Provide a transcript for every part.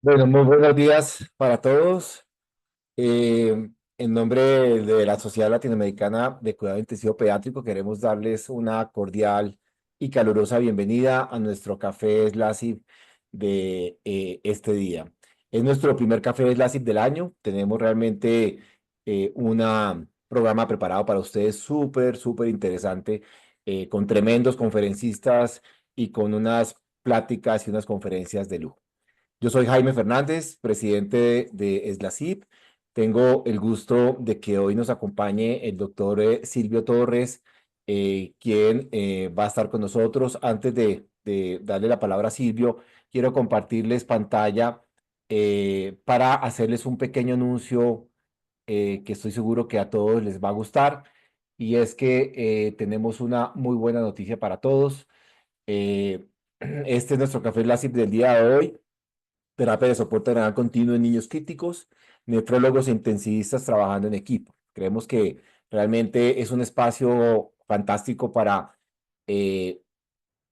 Bueno, muy buenos días para todos. En nombre de la Sociedad Latinoamericana de Cuidado Intensivo Pediátrico, queremos darles una cordial y calurosa bienvenida a nuestro café SLASIP de este día. Es nuestro primer café SLASIP del año. Tenemos realmente un programa preparado para ustedes súper interesante, con tremendos conferencistas y con unas pláticas y unas conferencias de lujo. Yo soy Jaime Fernández, presidente de SLACIP. Tengo el gusto de que hoy nos acompañe el doctor Silvio Torres, quien va a estar con nosotros. Antes de darle la palabra a Silvio, quiero compartirles pantalla para hacerles un pequeño anuncio que estoy seguro que a todos les va a gustar. Y es que tenemos una muy buena noticia para todos. Eh, este es nuestro café SLACIP del día de hoy. Terapia de soporte renal continuo en niños críticos, nefrólogos e intensivistas trabajando en equipo. Creemos que realmente es un espacio fantástico para eh,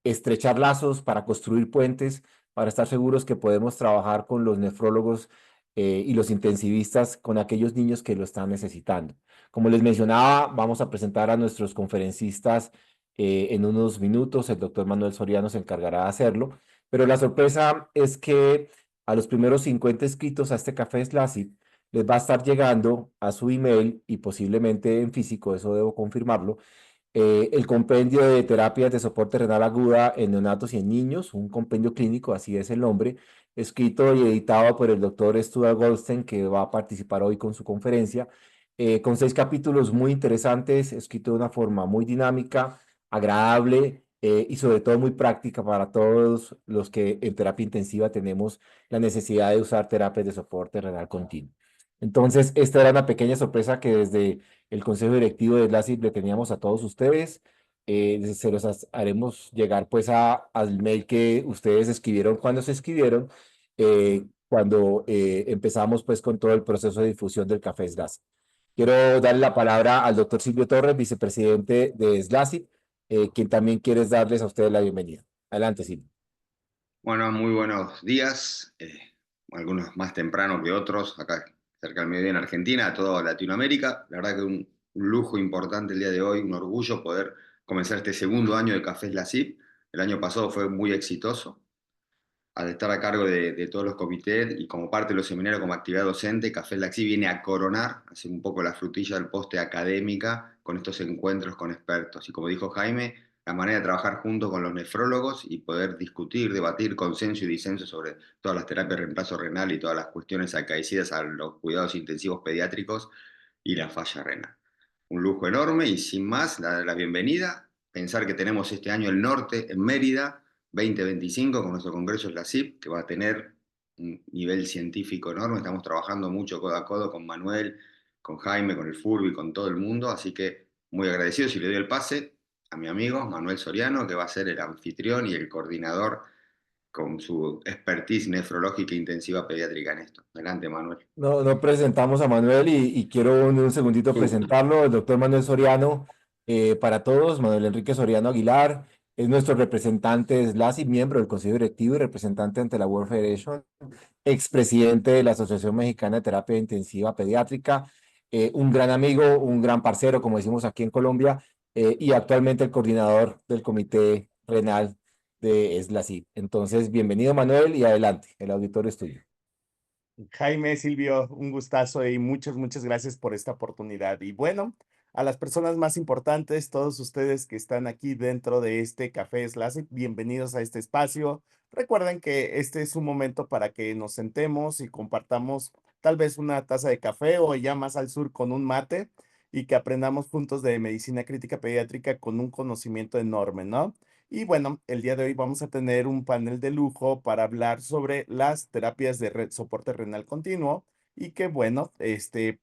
estrechar lazos, para construir puentes, para estar seguros que podemos trabajar con los nefrólogos y los intensivistas, con aquellos niños que lo están necesitando. Como les mencionaba, vamos a presentar a nuestros conferencistas en unos minutos. El doctor Manuel Soriano se encargará de hacerlo, pero la sorpresa es que a los primeros 50 inscritos a este Café SLASI les va a estar llegando a su email y posiblemente en físico, eso debo confirmarlo, el compendio de terapias de soporte renal aguda en neonatos y en niños, un compendio clínico, así es el nombre, escrito y editado por el doctor Stuart Goldstein, que va a participar hoy con su conferencia, con 6 capítulos muy interesantes, escrito de una forma muy dinámica, agradable y sobre todo muy práctica para todos los que en terapia intensiva tenemos la necesidad de usar terapias de soporte renal continuo. Entonces, esta era una pequeña sorpresa que desde el consejo directivo de SLACIP le teníamos a todos ustedes. Se los haremos llegar pues al mail que ustedes escribieron cuando se escribieron, cuando empezamos pues con todo el proceso de difusión del café SLACIP. Quiero darle la palabra al doctor Silvio Torres, vicepresidente de SLACIP, quien también quiere darles a ustedes la bienvenida. Adelante, Silvio. Bueno, muy buenos días, algunos más temprano que otros, acá cerca del mediodía en Argentina, a toda Latinoamérica. La verdad que un lujo importante el día de hoy, un orgullo poder comenzar este segundo año de Cafés La CIP. El año pasado fue muy exitoso. Al estar a cargo de todos los comités y como parte de los seminarios como actividad docente, Café La CIP viene a coronar, a hacer un poco la frutilla del postre académica con estos encuentros con expertos. Y como dijo Jaime, la manera de trabajar junto con los nefrólogos y poder discutir, debatir consenso y disenso sobre todas las terapias de reemplazo renal y todas las cuestiones acaecidas a los cuidados intensivos pediátricos y la falla renal. Un lujo enorme y sin más, la bienvenida. Pensar que tenemos este año el norte en Mérida 2025 con nuestro congreso es la CIP, que va a tener un nivel científico enorme. Estamos trabajando mucho codo a codo con Manuel, con Jaime, con el Furby, con todo el mundo. Así que muy agradecido si le doy el pase a mi amigo Manuel Soriano, que va a ser el anfitrión y el coordinador con su expertise nefrológica intensiva pediátrica en esto. Adelante, Manuel. No, no presentamos a Manuel y quiero en un segundito presentarlo. El doctor Manuel Soriano, para todos, Manuel Enrique Soriano Aguilar, es nuestro representante de SLACI, miembro del Consejo Directivo y representante ante la World Federation, expresidente de la Asociación Mexicana de Terapia Intensiva Pediátrica, un gran amigo, un gran parcero, como decimos aquí en Colombia, y actualmente el coordinador del Comité Renal de SLACI. Entonces, bienvenido Manuel y adelante, el auditorio es tuyo. Jaime, Silvio, un gustazo y muchas gracias por esta oportunidad. Y bueno, a las personas más importantes, todos ustedes que están aquí dentro de este Café Slash, bienvenidos a este espacio. Recuerden que este es un momento para que nos sentemos y compartamos tal vez una taza de café o ya más al sur con un mate y que aprendamos juntos de medicina crítica pediátrica con un conocimiento enorme, ¿no? Y bueno, el día de hoy vamos a tener un panel de lujo para hablar sobre las terapias de soporte renal continuo y que bueno,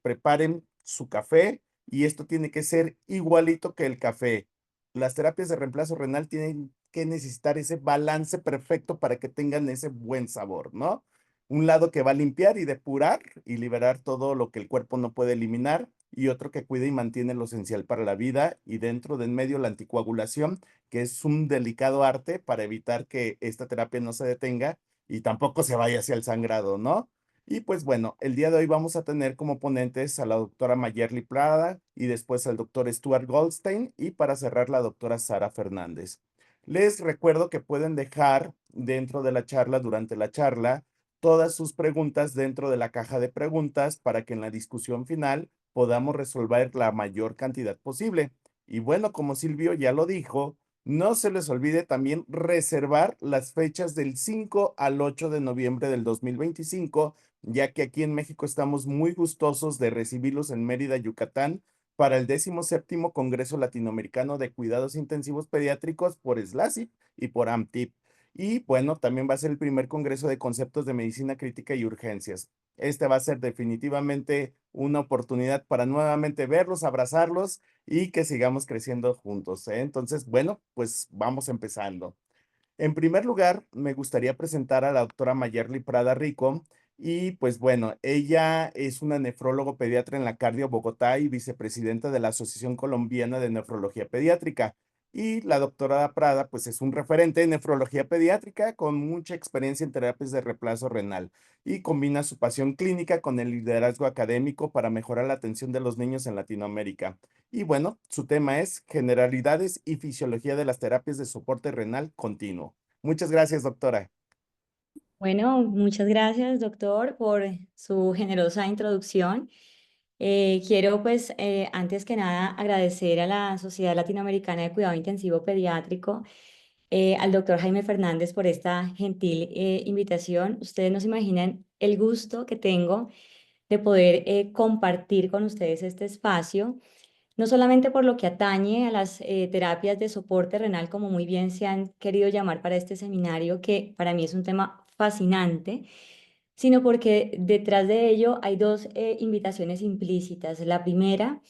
preparen su café y esto tiene que ser igualito que el café. Las terapias de reemplazo renal tienen que necesitar ese balance perfecto para que tengan ese buen sabor, ¿no? Un lado que va a limpiar y depurar y liberar todo lo que el cuerpo no puede eliminar y otro que cuida y mantiene lo esencial para la vida y dentro de en medio la anticoagulación que es un delicado arte para evitar que esta terapia no se detenga y tampoco se vaya hacia el sangrado, ¿no? Y pues bueno, el día de hoy vamos a tener como ponentes a la doctora Mayerly Prada y después al doctor Stuart Goldstein y para cerrar la doctora Sara Fernández. Les recuerdo que pueden dejar dentro de la charla, durante la charla, todas sus preguntas dentro de la caja de preguntas para que en la discusión final podamos resolver la mayor cantidad posible. Y bueno, como Silvio ya lo dijo, no se les olvide también reservar las fechas del 5 al 8 de noviembre del 2025, ya que aquí en México estamos muy gustosos de recibirlos en Mérida, Yucatán, para el 17º Congreso Latinoamericano de Cuidados Intensivos Pediátricos por SLACI y por AMTIP. Y bueno, también va a ser el primer Congreso de Conceptos de Medicina Crítica y Urgencias. Este va a ser definitivamente una oportunidad para nuevamente verlos, abrazarlos y que sigamos creciendo juntos, ¿eh? Entonces, bueno, pues vamos empezando. En primer lugar, me gustaría presentar a la doctora Mayerly Prada Rico. Y pues bueno, ella es una nefrólogo pediatra en la Cardio Bogotá y vicepresidenta de la Asociación Colombiana de Nefrología Pediátrica. Y la doctora Prada, pues es un referente en nefrología pediátrica con mucha experiencia en terapias de reemplazo renal y combina su pasión clínica con el liderazgo académico para mejorar la atención de los niños en Latinoamérica. Y bueno, su tema es generalidades y fisiología de las terapias de soporte renal continuo. Muchas gracias, doctora. Bueno, muchas gracias, doctor, por su generosa introducción. Quiero, pues, antes que nada, agradecer a la Sociedad Latinoamericana de Cuidado Intensivo Pediátrico, al doctor Jaime Fernández por esta gentil invitación. Ustedes no se imaginan el gusto que tengo de poder compartir con ustedes este espacio, no solamente por lo que atañe a las terapias de soporte renal, como muy bien se han querido llamar para este seminario, que para mí es un tema fascinante, sino porque detrás de ello hay dos invitaciones implícitas. La primera,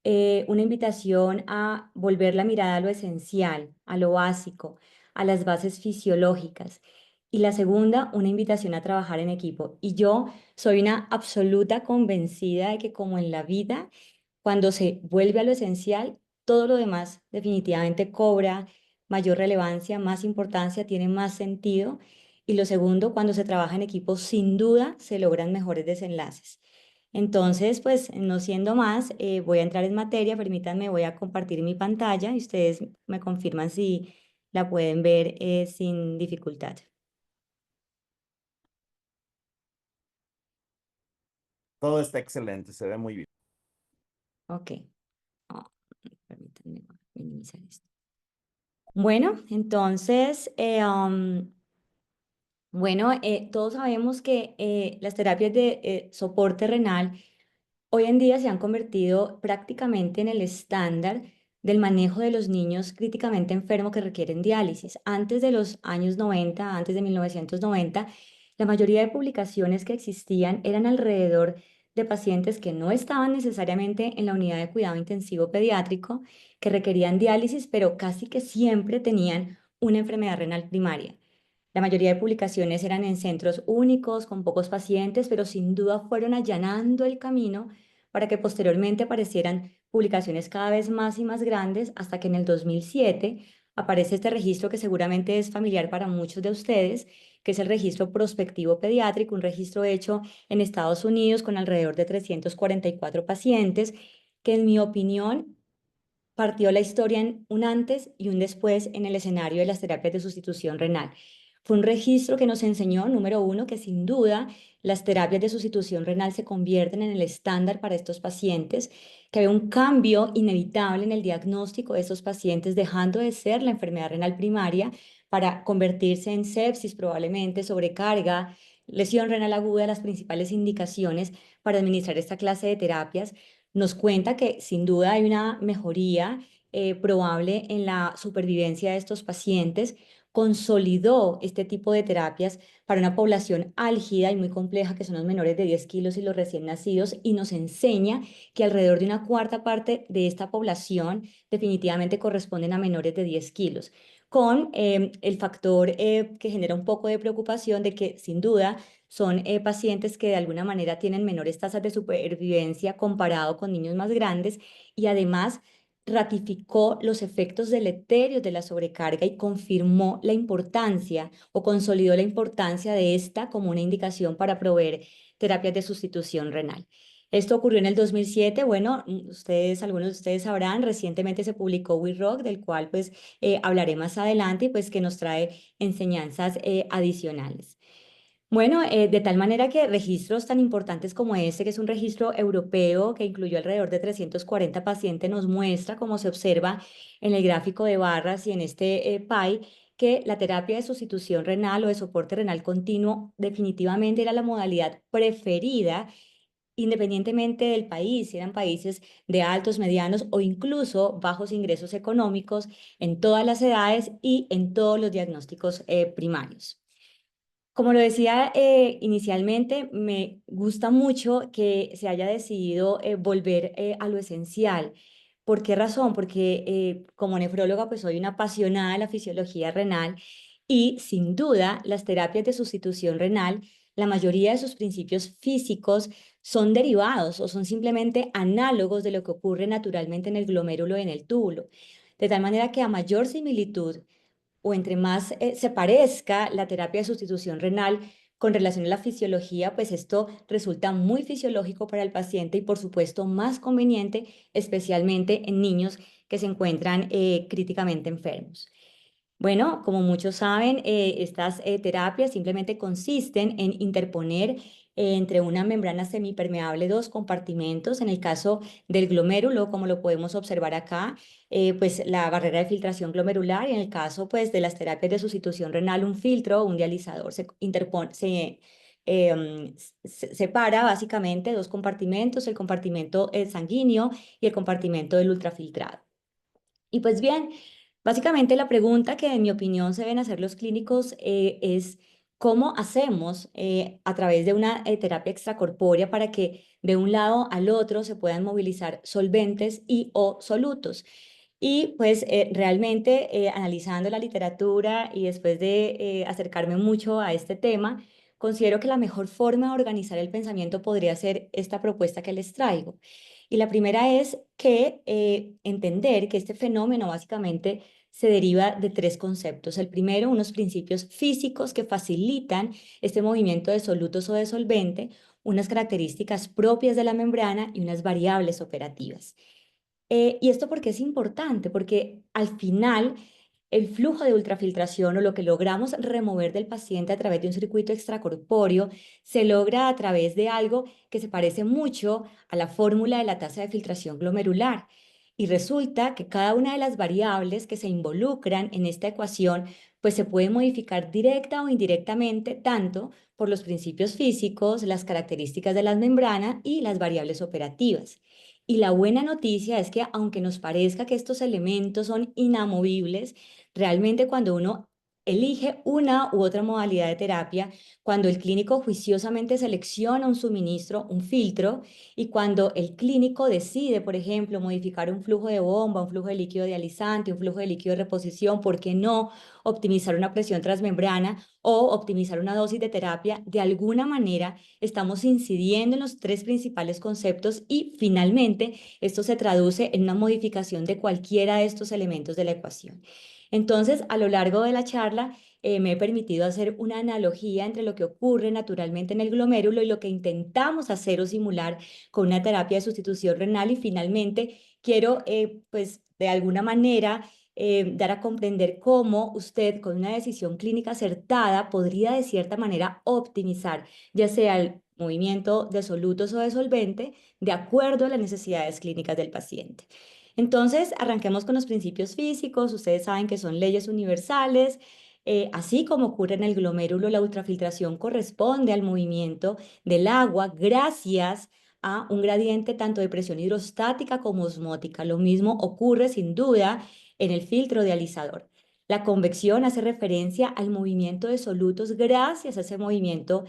una invitación a volver la mirada a lo esencial, a lo básico, a las bases fisiológicas. Y la segunda, una invitación a trabajar en equipo. Y yo soy una absoluta convencida de que como en la vida, cuando se vuelve a lo esencial, todo lo demás definitivamente cobra mayor relevancia, más importancia, tiene más sentido. Y lo segundo, cuando se trabaja en equipo, sin duda se logran mejores desenlaces. Entonces, pues no siendo más, voy a entrar en materia, permítanme, voy a compartir mi pantalla y ustedes me confirman si la pueden ver sin dificultad. Todo está excelente, se ve muy bien. Ok. Oh, permítanme minimizar esto. Bueno, entonces, bueno, todos sabemos que las terapias de soporte renal hoy en día se han convertido prácticamente en el estándar del manejo de los niños críticamente enfermos que requieren diálisis. Antes de los años 90, antes de 1990, la mayoría de publicaciones que existían eran alrededor de pacientes que no estaban necesariamente en la unidad de cuidado intensivo pediátrico, que requerían diálisis, pero casi que siempre tenían una enfermedad renal primaria. La mayoría de publicaciones eran en centros únicos, con pocos pacientes, pero sin duda fueron allanando el camino para que posteriormente aparecieran publicaciones cada vez más y más grandes, hasta que en el 2007 aparece este registro que seguramente es familiar para muchos de ustedes, que es el registro prospectivo pediátrico, un registro hecho en Estados Unidos con alrededor de 344 pacientes, que en mi opinión partió la historia en un antes y un después en el escenario de las terapias de sustitución renal. Fue un registro que nos enseñó, número uno, que sin duda las terapias de sustitución renal se convierten en el estándar para estos pacientes, que había un cambio inevitable en el diagnóstico de estos pacientes, dejando de ser la enfermedad renal primaria para convertirse en sepsis, probablemente sobrecarga, lesión renal aguda, las principales indicaciones para administrar esta clase de terapias. Nos cuenta que sin duda hay una mejoría probable en la supervivencia de estos pacientes. Consolidó este tipo de terapias para una población álgida y muy compleja, que son los menores de 10 kilos y los recién nacidos, y nos enseña que alrededor de una cuarta parte de esta población definitivamente corresponden a menores de 10 kilos, con el factor que genera un poco de preocupación de que sin duda son pacientes que de alguna manera tienen menores tasas de supervivencia comparado con niños más grandes, y además ratificó los efectos deleterios de la sobrecarga y confirmó la importancia o consolidó la importancia de esta como una indicación para proveer terapias de sustitución renal. Esto ocurrió en el 2007. Bueno, algunos de ustedes sabrán, recientemente se publicó We Rock, del cual pues hablaré más adelante y pues que nos trae enseñanzas adicionales. Bueno, de tal manera que registros tan importantes como este, que es un registro europeo que incluyó alrededor de 340 pacientes, nos muestra, como se observa en el gráfico de barras y en este pie, que la terapia de sustitución renal o de soporte renal continuo definitivamente era la modalidad preferida independientemente del país, si eran países de altos, medianos o incluso bajos ingresos económicos, en todas las edades y en todos los diagnósticos primarios. Como lo decía inicialmente, me gusta mucho que se haya decidido volver a lo esencial. ¿Por qué razón? Porque como nefróloga pues soy una apasionada de la fisiología renal y sin duda las terapias de sustitución renal, la mayoría de sus principios físicos son derivados o son simplemente análogos de lo que ocurre naturalmente en el glomérulo y en el túbulo. De tal manera que a mayor similitud o entre más se parezca la terapia de sustitución renal con relación a la fisiología, pues esto resulta muy fisiológico para el paciente y por supuesto más conveniente, especialmente en niños que se encuentran críticamente enfermos. Bueno, como muchos saben, estas terapias simplemente consisten en interponer entre una membrana semipermeable dos compartimentos. En el caso del glomérulo, como lo podemos observar acá, pues la barrera de filtración glomerular y en el caso pues de las terapias de sustitución renal, un filtro o un dializador separa básicamente dos compartimentos, el compartimento sanguíneo y el compartimento del ultrafiltrado. Y pues bien, básicamente la pregunta que en mi opinión se deben hacer los clínicos es cómo hacemos a través de una terapia extracorpórea para que de un lado al otro se puedan movilizar solventes y o solutos. Y pues realmente analizando la literatura y después de acercarme mucho a este tema, considero que la mejor forma de organizar el pensamiento podría ser esta propuesta que les traigo. Y la primera es que entender que este fenómeno básicamente se deriva de tres conceptos. El primero, unos principios físicos que facilitan este movimiento de solutos o de solvente, unas características propias de la membrana y unas variables operativas. ¿Y esto por qué es importante? Porque al final el flujo de ultrafiltración o lo que logramos remover del paciente a través de un circuito extracorpóreo se logra a través de algo que se parece mucho a la fórmula de la tasa de filtración glomerular. Y resulta que cada una de las variables que se involucran en esta ecuación pues se puede modificar directa o indirectamente tanto por los principios físicos, las características de las membranas y las variables operativas. Y la buena noticia es que aunque nos parezca que estos elementos son inamovibles, realmente cuando uno elige una u otra modalidad de terapia, cuando el clínico juiciosamente selecciona un suministro, un filtro, y cuando el clínico decide, por ejemplo, modificar un flujo de bomba, un flujo de líquido dializante, un flujo de líquido de reposición, ¿por qué no optimizar una presión transmembrana o optimizar una dosis de terapia? De alguna manera estamos incidiendo en los tres principales conceptos y finalmente esto se traduce en una modificación de cualquiera de estos elementos de la ecuación. Entonces, a lo largo de la charla, me he permitido hacer una analogía entre lo que ocurre naturalmente en el glomérulo y lo que intentamos hacer o simular con una terapia de sustitución renal y finalmente quiero, pues, de alguna manera dar a comprender cómo usted con una decisión clínica acertada podría de cierta manera optimizar ya sea el movimiento de solutos o de solvente de acuerdo a las necesidades clínicas del paciente. Entonces, arranquemos con los principios físicos. Ustedes saben que son leyes universales. Así como ocurre en el glomérulo, la ultrafiltración corresponde al movimiento del agua gracias a un gradiente tanto de presión hidrostática como osmótica. Lo mismo ocurre sin duda en el filtro dializador. La convección hace referencia al movimiento de solutos gracias a ese movimiento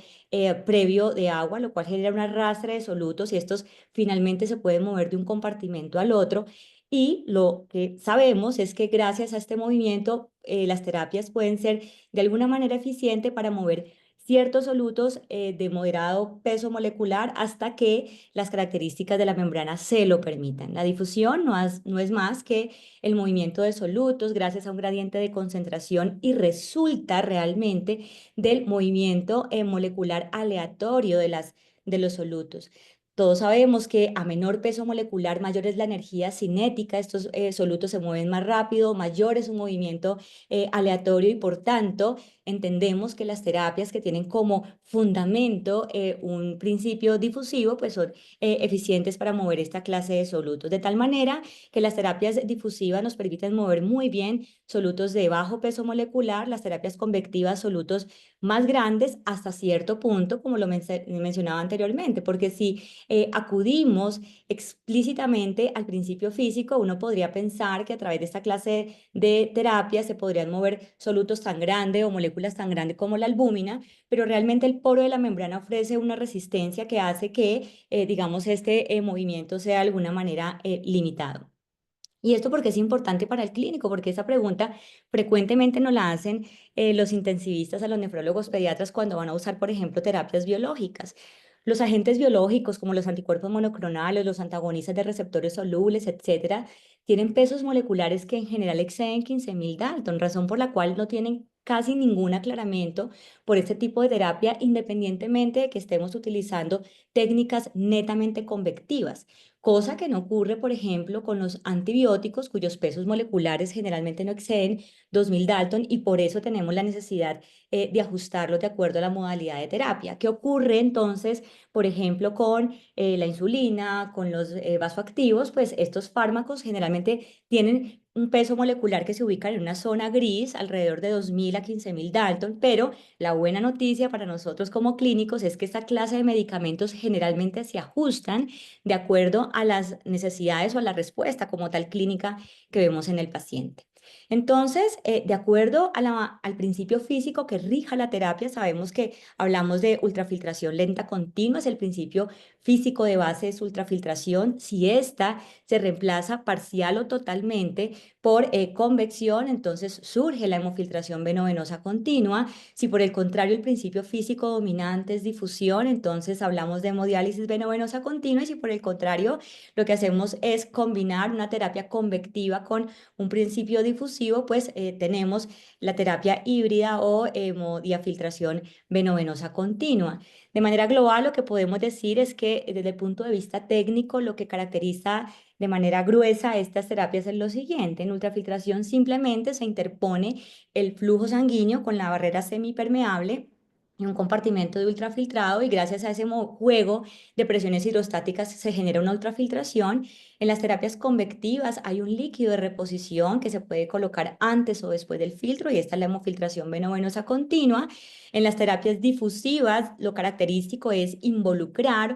previo de agua, lo cual genera un arrastre de solutos y estos finalmente se pueden mover de un compartimento al otro. Y lo que sabemos es que gracias a este movimiento las terapias pueden ser de alguna manera eficiente para mover ciertos solutos de moderado peso molecular hasta que las características de la membrana se lo permitan. La difusión no es más que el movimiento de solutos gracias a un gradiente de concentración y resulta realmente del movimiento molecular aleatorio de los solutos. Todos sabemos que a menor peso molecular, mayor es la energía cinética, estos solutos se mueven más rápido, mayor es su movimiento aleatorio y por tanto entendemos que las terapias que tienen como fundamento un principio difusivo pues son eficientes para mover esta clase de solutos, de tal manera que las terapias difusivas nos permiten mover muy bien solutos de bajo peso molecular, las terapias convectivas, solutos más grandes hasta cierto punto, como lo mencionaba anteriormente, porque si acudimos explícitamente al principio físico, uno podría pensar que a través de esta clase de terapia se podrían mover solutos tan grandes o moléculas tan grandes como la albúmina, pero realmente el poro de la membrana ofrece una resistencia que hace que, digamos, este movimiento sea de alguna manera limitado. Y esto porque es importante para el clínico, porque esa pregunta frecuentemente nos la hacen los intensivistas a los nefrólogos pediatras cuando van a usar, por ejemplo, terapias biológicas. Los agentes biológicos como los anticuerpos monoclonales, los antagonistas de receptores solubles, etcétera, tienen pesos moleculares que en general exceden 15.000 Dalton, razón por la cual no tienen casi ningún aclaramiento por este tipo de terapia, independientemente de que estemos utilizando técnicas netamente convectivas. Cosa que no ocurre, por ejemplo, con los antibióticos, cuyos pesos moleculares generalmente no exceden 2.000 Dalton y por eso tenemos la necesidad de ajustarlos de acuerdo a la modalidad de terapia. ¿Qué ocurre entonces, por ejemplo, con la insulina, con los vasoactivos? Pues estos fármacos generalmente tienen un peso molecular que se ubica en una zona gris, alrededor de 2.000 a 15.000 Dalton, pero la buena noticia para nosotros como clínicos es que esta clase de medicamentos generalmente se ajustan de acuerdo a las necesidades o a la respuesta como tal clínica que vemos en el paciente. Entonces, de acuerdo al principio físico que rija la terapia, sabemos que hablamos de ultrafiltración lenta continua, es el principio físico de base es ultrafiltración. Si esta se reemplaza parcial o totalmente por convección, entonces surge la hemofiltración venovenosa continua. Si por el contrario el principio físico dominante es difusión, entonces hablamos de hemodiálisis venovenosa continua. Y si por el contrario lo que hacemos es combinar una terapia convectiva con un principio difusivo, pues tenemos la terapia híbrida o hemodiafiltración venovenosa continua. De manera global, lo que podemos decir es que desde el punto de vista técnico, lo que caracteriza de manera gruesa estas terapias es lo siguiente. En ultrafiltración simplemente se interpone el flujo sanguíneo con la barrera semipermeable en un compartimento de ultrafiltrado y gracias a ese juego de presiones hidrostáticas se genera una ultrafiltración. En las terapias convectivas hay un líquido de reposición que se puede colocar antes o después del filtro y esta es la hemofiltración venovenosa continua. En las terapias difusivas lo característico es involucrar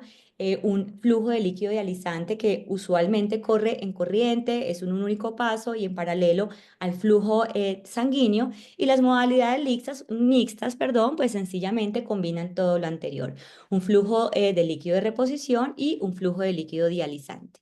un flujo de líquido dializante que usualmente corre en corriente, es un único paso y en paralelo al flujo sanguíneo y las modalidades mixtas, perdón, pues sencillamente combinan todo lo anterior, un flujo de líquido de reposición y un flujo de líquido dializante.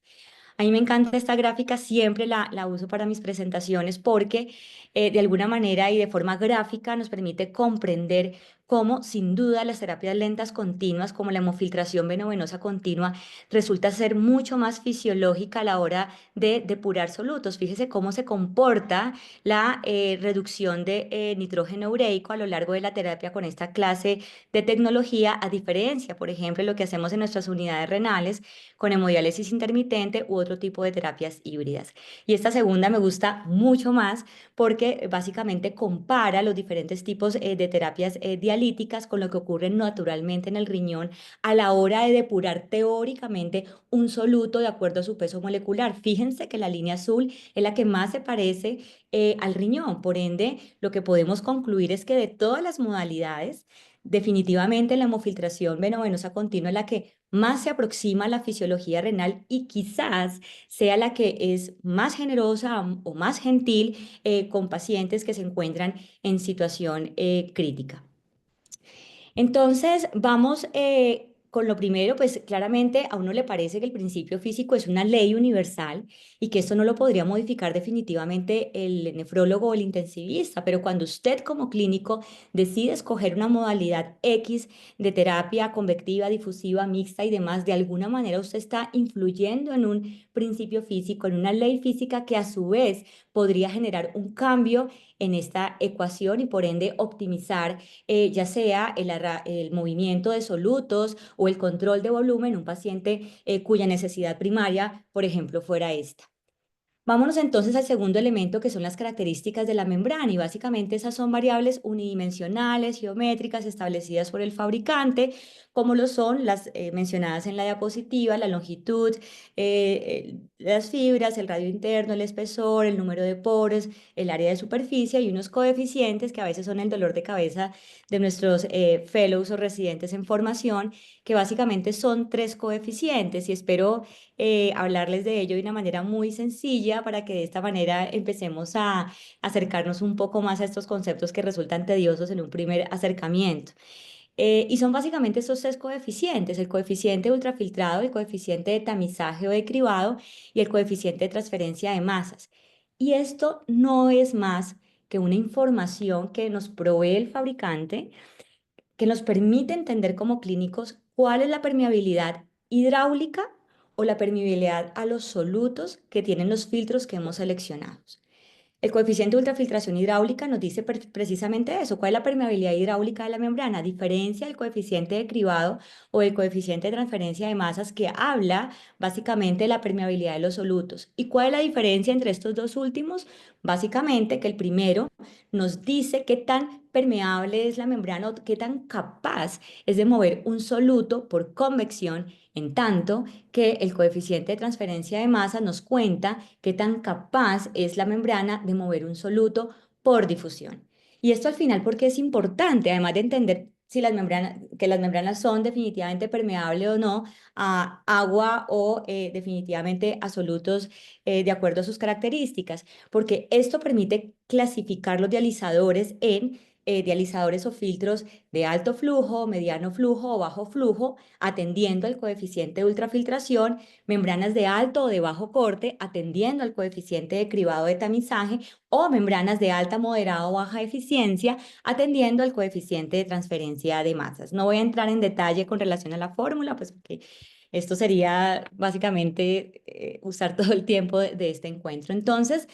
A mí me encanta esta gráfica, siempre la uso para mis presentaciones porque de alguna manera y de forma gráfica nos permite comprender cómo sin duda las terapias lentas continuas como la hemofiltración venovenosa continua resulta ser mucho más fisiológica a la hora de depurar solutos. Fíjese cómo se comporta la reducción de nitrógeno ureico a lo largo de la terapia con esta clase de tecnología, a diferencia, por ejemplo, lo que hacemos en nuestras unidades renales con hemodiálisis intermitente u otro tipo de terapias híbridas. Y esta segunda me gusta mucho más porque básicamente compara los diferentes tipos de terapias dialíticas con lo que ocurre naturalmente en el riñón a la hora de depurar teóricamente un soluto de acuerdo a su peso molecular. Fíjense que la línea azul es la que más se parece al riñón. Por ende, lo que podemos concluir es que de todas las modalidades, definitivamente la hemofiltración venovenosa continua es la que más se aproxima a la fisiología renal y quizás sea la que es más generosa o más gentil con pacientes que se encuentran en situación crítica. Entonces, vamos con lo primero, pues claramente a uno le parece que el principio físico es una ley universal y que esto no lo podría modificar definitivamente el nefrólogo o el intensivista, pero cuando usted como clínico decide escoger una modalidad X de terapia convectiva, difusiva, mixta y demás, de alguna manera usted está influyendo en un principio físico, en una ley física que a su vez podría generar un cambio en esta ecuación y por ende optimizar ya sea el movimiento de solutos o el control de volumen en un paciente cuya necesidad primaria, por ejemplo, fuera esta. Vámonos entonces al segundo elemento que son las características de la membrana y básicamente esas son variables unidimensionales, geométricas establecidas por el fabricante, como lo son las mencionadas en la diapositiva, la longitud, las fibras, el radio interno, el espesor, el número de poros, el área de superficie y unos coeficientes que a veces son el dolor de cabeza de nuestros fellows o residentes en formación, que básicamente son 3 coeficientes y espero hablarles de ello de una manera muy sencilla para que de esta manera empecemos a acercarnos un poco más a estos conceptos que resultan tediosos en un primer acercamiento. Y son básicamente estos 3 coeficientes, el coeficiente de ultrafiltrado, el coeficiente de tamizaje o de cribado y el coeficiente de transferencia de masas. Y esto no es más que una información que nos provee el fabricante que nos permite entender como clínicos cuál es la permeabilidad hidráulica o la permeabilidad a los solutos que tienen los filtros que hemos seleccionado. El coeficiente de ultrafiltración hidráulica nos dice precisamente eso, cuál es la permeabilidad hidráulica de la membrana, diferencia del coeficiente de cribado o el coeficiente de transferencia de masas que habla básicamente de la permeabilidad de los solutos. ¿Y cuál es la diferencia entre estos dos últimos? Básicamente que el primero nos dice qué tan permeable es la membrana o qué tan capaz es de mover un soluto por convección, en tanto que el coeficiente de transferencia de masa nos cuenta qué tan capaz es la membrana de mover un soluto por difusión. Y esto al final porque es importante, además de entender si que las membranas son definitivamente permeables o no a agua o definitivamente a solutos de acuerdo a sus características, porque esto permite clasificar los dializadores en dializadores o filtros de alto flujo, mediano flujo o bajo flujo, atendiendo al coeficiente de ultrafiltración, membranas de alto o de bajo corte, atendiendo al coeficiente de cribado de tamizaje, o membranas de alta, moderada o baja eficiencia, atendiendo al coeficiente de transferencia de masas. No voy a entrar en detalle con relación a la fórmula, pues porque esto sería básicamente usar todo el tiempo de este encuentro. Entonces,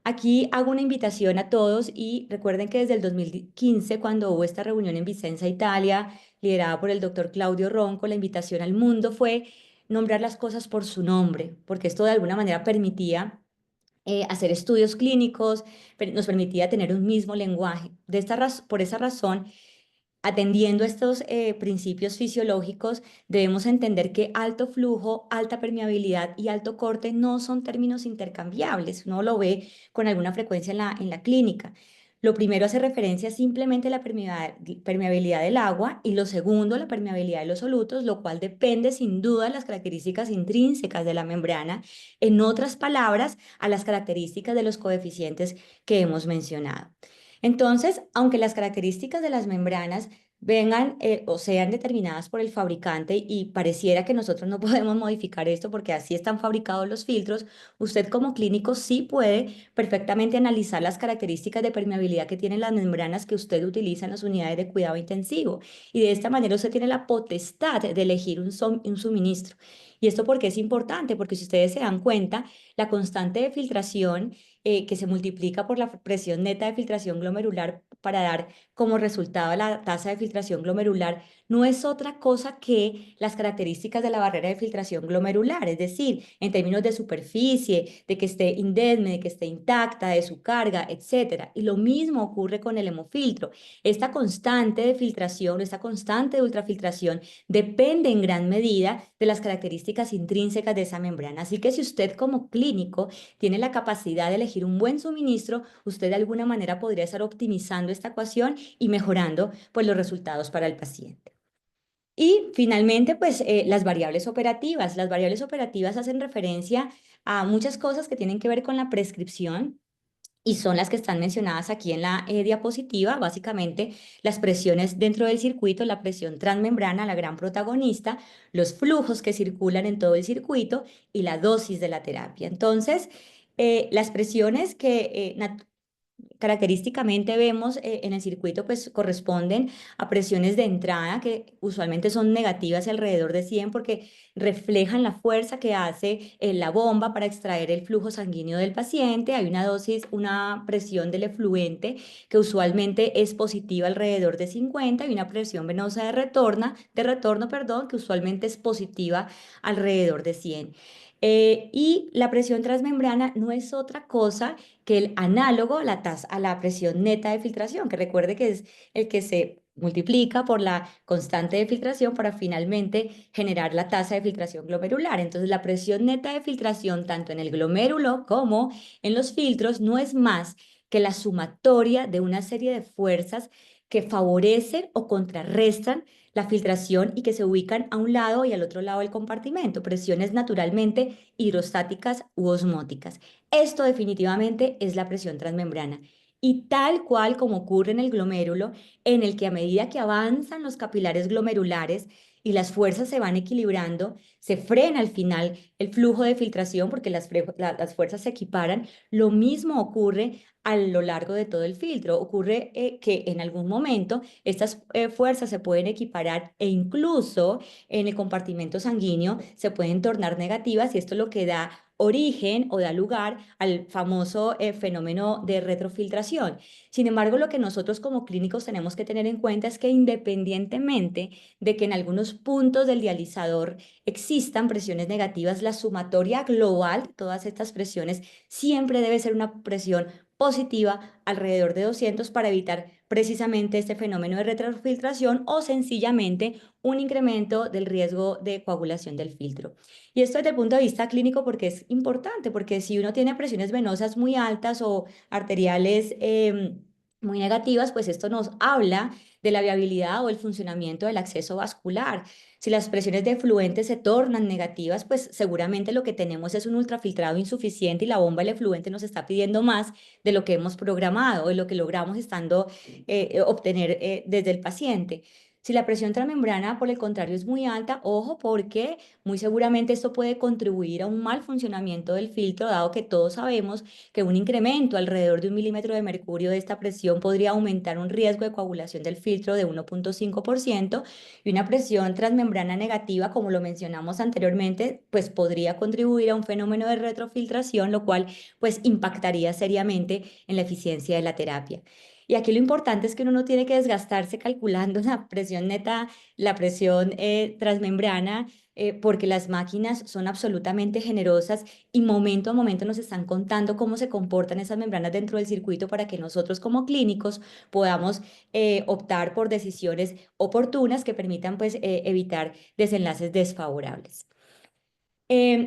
aquí hago una invitación a todos y recuerden que desde el 2015, cuando hubo esta reunión en Vicenza, Italia, liderada por el doctor Claudio Ronco, la invitación al mundo fue nombrar las cosas por su nombre, porque esto de alguna manera permitía hacer estudios clínicos, nos permitía tener un mismo lenguaje. Por esa razón, atendiendo estos principios fisiológicos, debemos entender que alto flujo, alta permeabilidad y alto corte no son términos intercambiables. Uno lo ve con alguna frecuencia en la clínica. Lo primero hace referencia simplemente a la permeabilidad del agua y lo segundo, la permeabilidad de los solutos, lo cual depende sin duda de las características intrínsecas de la membrana. En otras palabras, a las características de los coeficientes que hemos mencionado. Entonces, aunque las características de las membranas vengan o sean determinadas por el fabricante y pareciera que nosotros no podemos modificar esto porque así están fabricados los filtros, usted como clínico sí puede perfectamente analizar las características de permeabilidad que tienen las membranas que usted utiliza en las unidades de cuidado intensivo y de esta manera usted tiene la potestad de elegir un suministro. ¿Y esto por qué es importante? Porque si ustedes se dan cuenta, la constante de filtración que se multiplica por la presión neta de filtración glomerular para dar como resultado la tasa de filtración glomerular, no es otra cosa que las características de la barrera de filtración glomerular, es decir, en términos de superficie, de que esté indemne, de que esté intacta, de su carga, etcétera. Y lo mismo ocurre con el hemofiltro. Esta constante de filtración, esta constante de ultrafiltración depende en gran medida de las características intrínsecas de esa membrana. Así que si usted como clínico tiene la capacidad de elegir un buen suministro, usted de alguna manera podría estar optimizando esta ecuación y mejorando pues, los resultados para el paciente. Y finalmente, pues las variables operativas. Las variables operativas hacen referencia a muchas cosas que tienen que ver con la prescripción y son las que están mencionadas aquí en la diapositiva. Básicamente, las presiones dentro del circuito, la presión transmembrana, la gran protagonista, los flujos que circulan en todo el circuito y la dosis de la terapia. Entonces, las presiones que característicamente vemos en el circuito pues corresponden a presiones de entrada que usualmente son negativas alrededor de 100 porque reflejan la fuerza que hace la bomba para extraer el flujo sanguíneo del paciente. Hay una dosis, una presión del efluente que usualmente es positiva alrededor de 50 y una presión venosa de retorno, perdón, que usualmente es positiva alrededor de 100. Y la presión transmembrana no es otra cosa que el análogo a la presión neta de filtración, que recuerde que es el que se multiplica por la constante de filtración para finalmente generar la tasa de filtración glomerular. Entonces, la presión neta de filtración, tanto en el glomérulo como en los filtros, no es más que la sumatoria de una serie de fuerzas que favorecen o contrarrestan la filtración y que se ubican a un lado y al otro lado del compartimento, presiones naturalmente hidrostáticas u osmóticas. Esto definitivamente es la presión transmembrana. Y tal cual como ocurre en el glomérulo, en el que a medida que avanzan los capilares glomerulares y las fuerzas se van equilibrando, se frena al final el flujo de filtración porque las fuerzas se equiparan. Lo mismo ocurre a lo largo de todo el filtro. Ocurre que en algún momento estas fuerzas se pueden equiparar e incluso en el compartimento sanguíneo se pueden tornar negativas y esto es lo que da origen o da lugar al famoso fenómeno de retrofiltración. Sin embargo, lo que nosotros como clínicos tenemos que tener en cuenta es que independientemente de que en algunos puntos del dializador existan presiones negativas, la sumatoria global de todas estas presiones siempre debe ser una presión positiva alrededor de 200 para evitar precisamente este fenómeno de retrofiltración o sencillamente un incremento del riesgo de coagulación del filtro. Y esto desde el punto de vista clínico porque es importante, porque si uno tiene presiones venosas muy altas o arteriales muy negativas, pues esto nos habla de la viabilidad o el funcionamiento del acceso vascular. Si las presiones de efluente se tornan negativas, pues seguramente lo que tenemos es un ultrafiltrado insuficiente y la bomba del efluente nos está pidiendo más de lo que hemos programado o de lo que logramos obtener desde el paciente. Si la presión transmembrana, por el contrario, es muy alta, ojo, porque muy seguramente esto puede contribuir a un mal funcionamiento del filtro, dado que todos sabemos que un incremento alrededor de 1 milímetro de mercurio de esta presión podría aumentar un riesgo de coagulación del filtro de 1,5% y una presión transmembrana negativa, como lo mencionamos anteriormente, pues podría contribuir a un fenómeno de retrofiltración, lo cual pues impactaría seriamente en la eficiencia de la terapia. Y aquí lo importante es que uno no tiene que desgastarse calculando la presión neta, la presión transmembrana, porque las máquinas son absolutamente generosas y momento a momento nos están contando cómo se comportan esas membranas dentro del circuito para que nosotros como clínicos podamos optar por decisiones oportunas que permitan pues evitar desenlaces desfavorables.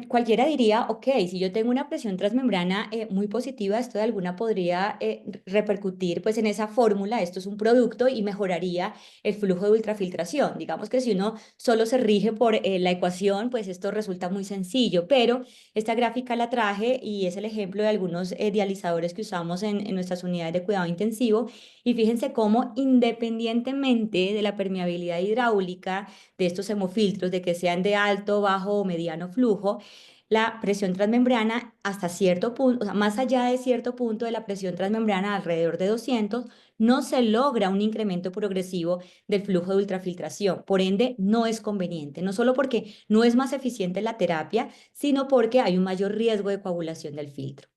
Cualquiera diría, ok, si yo tengo una presión transmembrana muy positiva, esto de alguna podría repercutir pues en esa fórmula, esto es un producto y mejoraría el flujo de ultrafiltración. Digamos que si uno solo se rige por la ecuación, pues esto resulta muy sencillo, pero esta gráfica la traje y es el ejemplo de algunos dializadores que usamos en nuestras unidades de cuidado intensivo y fíjense cómo independientemente de la permeabilidad hidráulica, de estos hemofiltros, de que sean de alto, bajo o mediano flujo, la presión transmembrana hasta cierto punto, o sea, más allá de cierto punto de la presión transmembrana, alrededor de 200, no se logra un incremento progresivo del flujo de ultrafiltración. Por ende, no es conveniente, no solo porque no es más eficiente la terapia, sino porque hay un mayor riesgo de coagulación del filtro.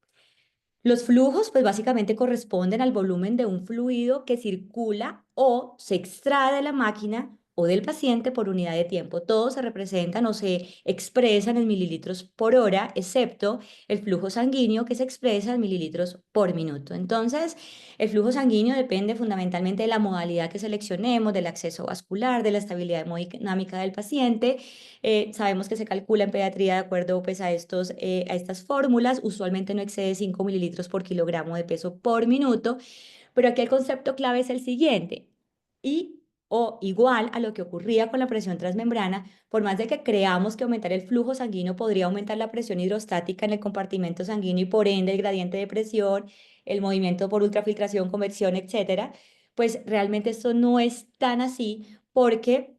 Los flujos, pues básicamente corresponden al volumen de un fluido que circula o se extrae de la máquina o del paciente por unidad de tiempo. Todos se representan o se expresan en mililitros por hora, excepto el flujo sanguíneo que se expresa en mililitros por minuto. Entonces, el flujo sanguíneo depende fundamentalmente de la modalidad que seleccionemos, del acceso vascular, de la estabilidad hemodinámica del paciente. Sabemos que se calcula en pediatría de acuerdo pues, a estas fórmulas. Usualmente no excede 5 mililitros por kilogramo de peso por minuto. Pero aquí el concepto clave es el siguiente. Y o igual a lo que ocurría con la presión transmembrana, por más de que creamos que aumentar el flujo sanguíneo podría aumentar la presión hidrostática en el compartimento sanguíneo y por ende el gradiente de presión, el movimiento por ultrafiltración, convección, etcétera, pues realmente esto no es tan así porque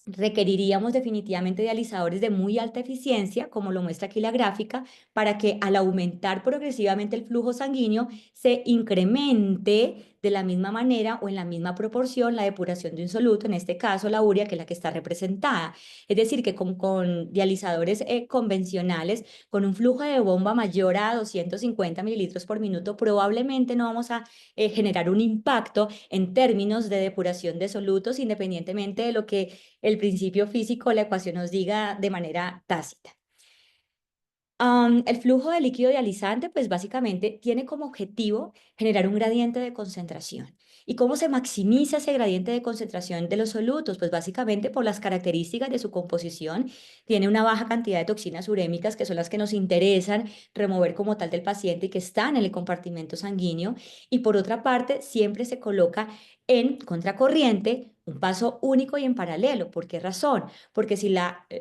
requeriríamos definitivamente dializadores de muy alta eficiencia, como lo muestra aquí la gráfica, para que al aumentar progresivamente el flujo sanguíneo se incremente de la misma manera o en la misma proporción la depuración de un soluto, en este caso la urea, que es la que está representada. Es decir, que con dializadores convencionales, con un flujo de bomba mayor a 250 mililitros por minuto, probablemente no vamos a generar un impacto en términos de depuración de solutos, independientemente de lo que el principio físico o la ecuación nos diga de manera tácita. El flujo de líquido dializante, pues básicamente tiene como objetivo generar un gradiente de concentración. ¿Y cómo se maximiza ese gradiente de concentración de los solutos? Pues básicamente por las características de su composición. Tiene una baja cantidad de toxinas urémicas, que son las que nos interesan remover como tal del paciente y que están en el compartimento sanguíneo. Y por otra parte, siempre se coloca en contracorriente, un paso único y en paralelo. ¿Por qué razón? Porque si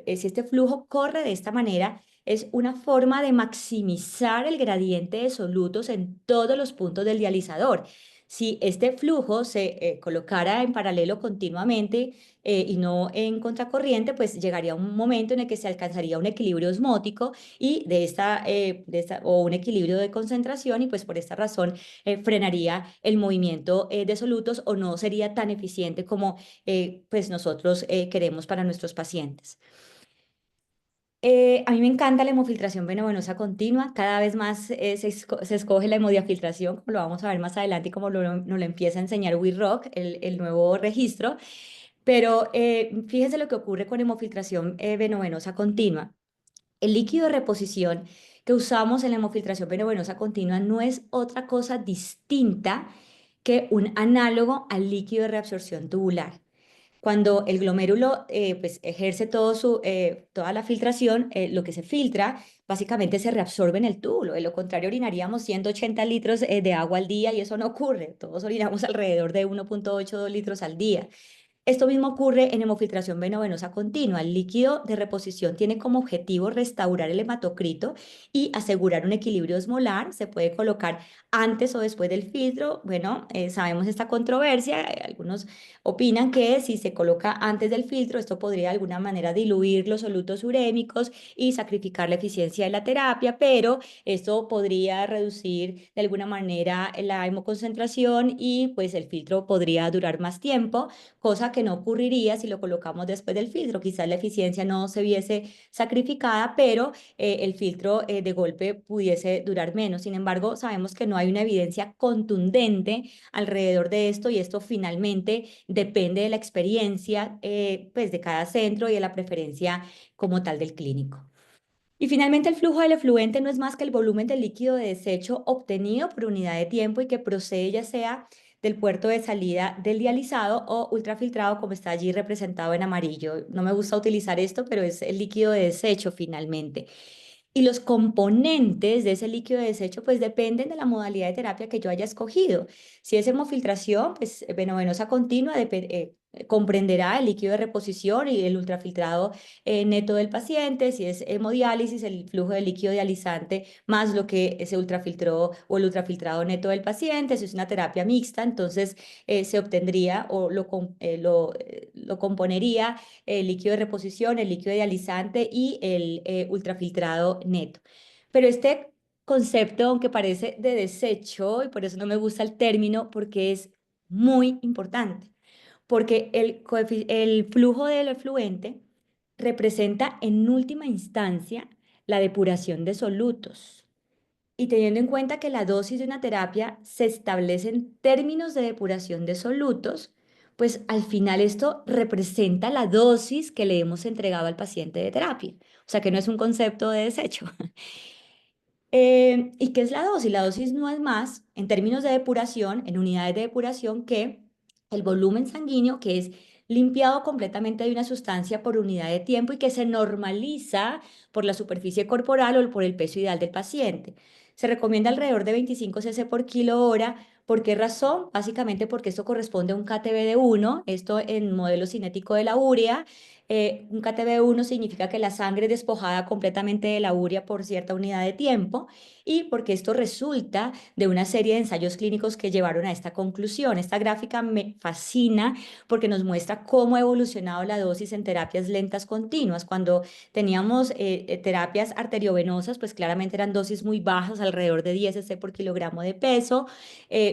este flujo corre de esta manera, es una forma de maximizar el gradiente de solutos en todos los puntos del dializador. Si este flujo se colocara en paralelo continuamente y no en contracorriente, pues llegaría a un momento en el que se alcanzaría un equilibrio osmótico y o un equilibrio de concentración y pues por esta razón frenaría el movimiento de solutos o no sería tan eficiente como pues nosotros queremos para nuestros pacientes. A mí me encanta la hemofiltración venovenosa continua. Cada vez más se escoge la hemodiafiltración, como lo vamos a ver más adelante y como nos lo empieza a enseñar WeRock, el nuevo registro. Pero fíjense lo que ocurre con hemofiltración venovenosa continua. El líquido de reposición que usamos en la hemofiltración venovenosa continua no es otra cosa distinta que un análogo al líquido de reabsorción tubular. Cuando el glomérulo pues, ejerce toda la filtración, lo que se filtra básicamente se reabsorbe en el túbulo. De lo contrario, orinaríamos 180 litros de agua al día y eso no ocurre. Todos orinamos alrededor de 1,82 litros al día. Esto mismo ocurre en hemofiltración venovenosa continua. El líquido de reposición tiene como objetivo restaurar el hematocrito y asegurar un equilibrio osmolar. Se puede colocar antes o después del filtro. Bueno, sabemos esta controversia. Algunos opinan que si se coloca antes del filtro, esto podría de alguna manera diluir los solutos urémicos y sacrificar la eficiencia de la terapia, pero esto podría reducir de alguna manera la hemoconcentración y pues el filtro podría durar más tiempo, cosa que no ocurriría si lo colocamos después del filtro. Quizás la eficiencia no se viese sacrificada, pero el filtro de golpe pudiese durar menos. Sin embargo, sabemos que no hay una evidencia contundente alrededor de esto y esto finalmente depende de la experiencia pues de cada centro y de la preferencia como tal del clínico. Y finalmente el flujo del efluente no es más que el volumen del líquido de desecho obtenido por unidad de tiempo y que procede ya sea del puerto de salida del dializado o ultrafiltrado como está allí representado en amarillo. No me gusta utilizar esto, pero es el líquido de desecho finalmente. Y los componentes de ese líquido de desecho pues dependen de la modalidad de terapia que yo haya escogido. Si es hemofiltración, pues venovenosa continua comprenderá el líquido de reposición y el ultrafiltrado neto del paciente. Si es hemodiálisis, el flujo de líquido dializante más lo que se ultrafiltró o el ultrafiltrado neto del paciente. Si es una terapia mixta, entonces se obtendría o lo componería el líquido de reposición, el líquido dializante y el ultrafiltrado neto. Pero este concepto, aunque parece de desecho, y por eso no me gusta el término, porque es muy importante, porque el flujo del efluente representa en última instancia la depuración de solutos. Y teniendo en cuenta que la dosis de una terapia se establece en términos de depuración de solutos, pues al final esto representa la dosis que le hemos entregado al paciente de terapia. O sea que no es un concepto de desecho. ¿Y qué es la dosis? La dosis no es más, en términos de depuración, en unidades de depuración, que el volumen sanguíneo que es limpiado completamente de una sustancia por unidad de tiempo y que se normaliza por la superficie corporal o por el peso ideal del paciente. Se recomienda alrededor de 25 cc por kilo hora ¿Por qué razón? Básicamente porque esto corresponde a un KTB-1, esto en modelo cinético de la urea. Un KTB-1 significa que la sangre es despojada completamente de la urea por cierta unidad de tiempo y porque esto resulta de una serie de ensayos clínicos que llevaron a esta conclusión. Esta gráfica me fascina porque nos muestra cómo ha evolucionado la dosis en terapias lentas continuas. Cuando teníamos terapias arteriovenosas, pues claramente eran dosis muy bajas, alrededor de 10 cc por kilogramo de peso.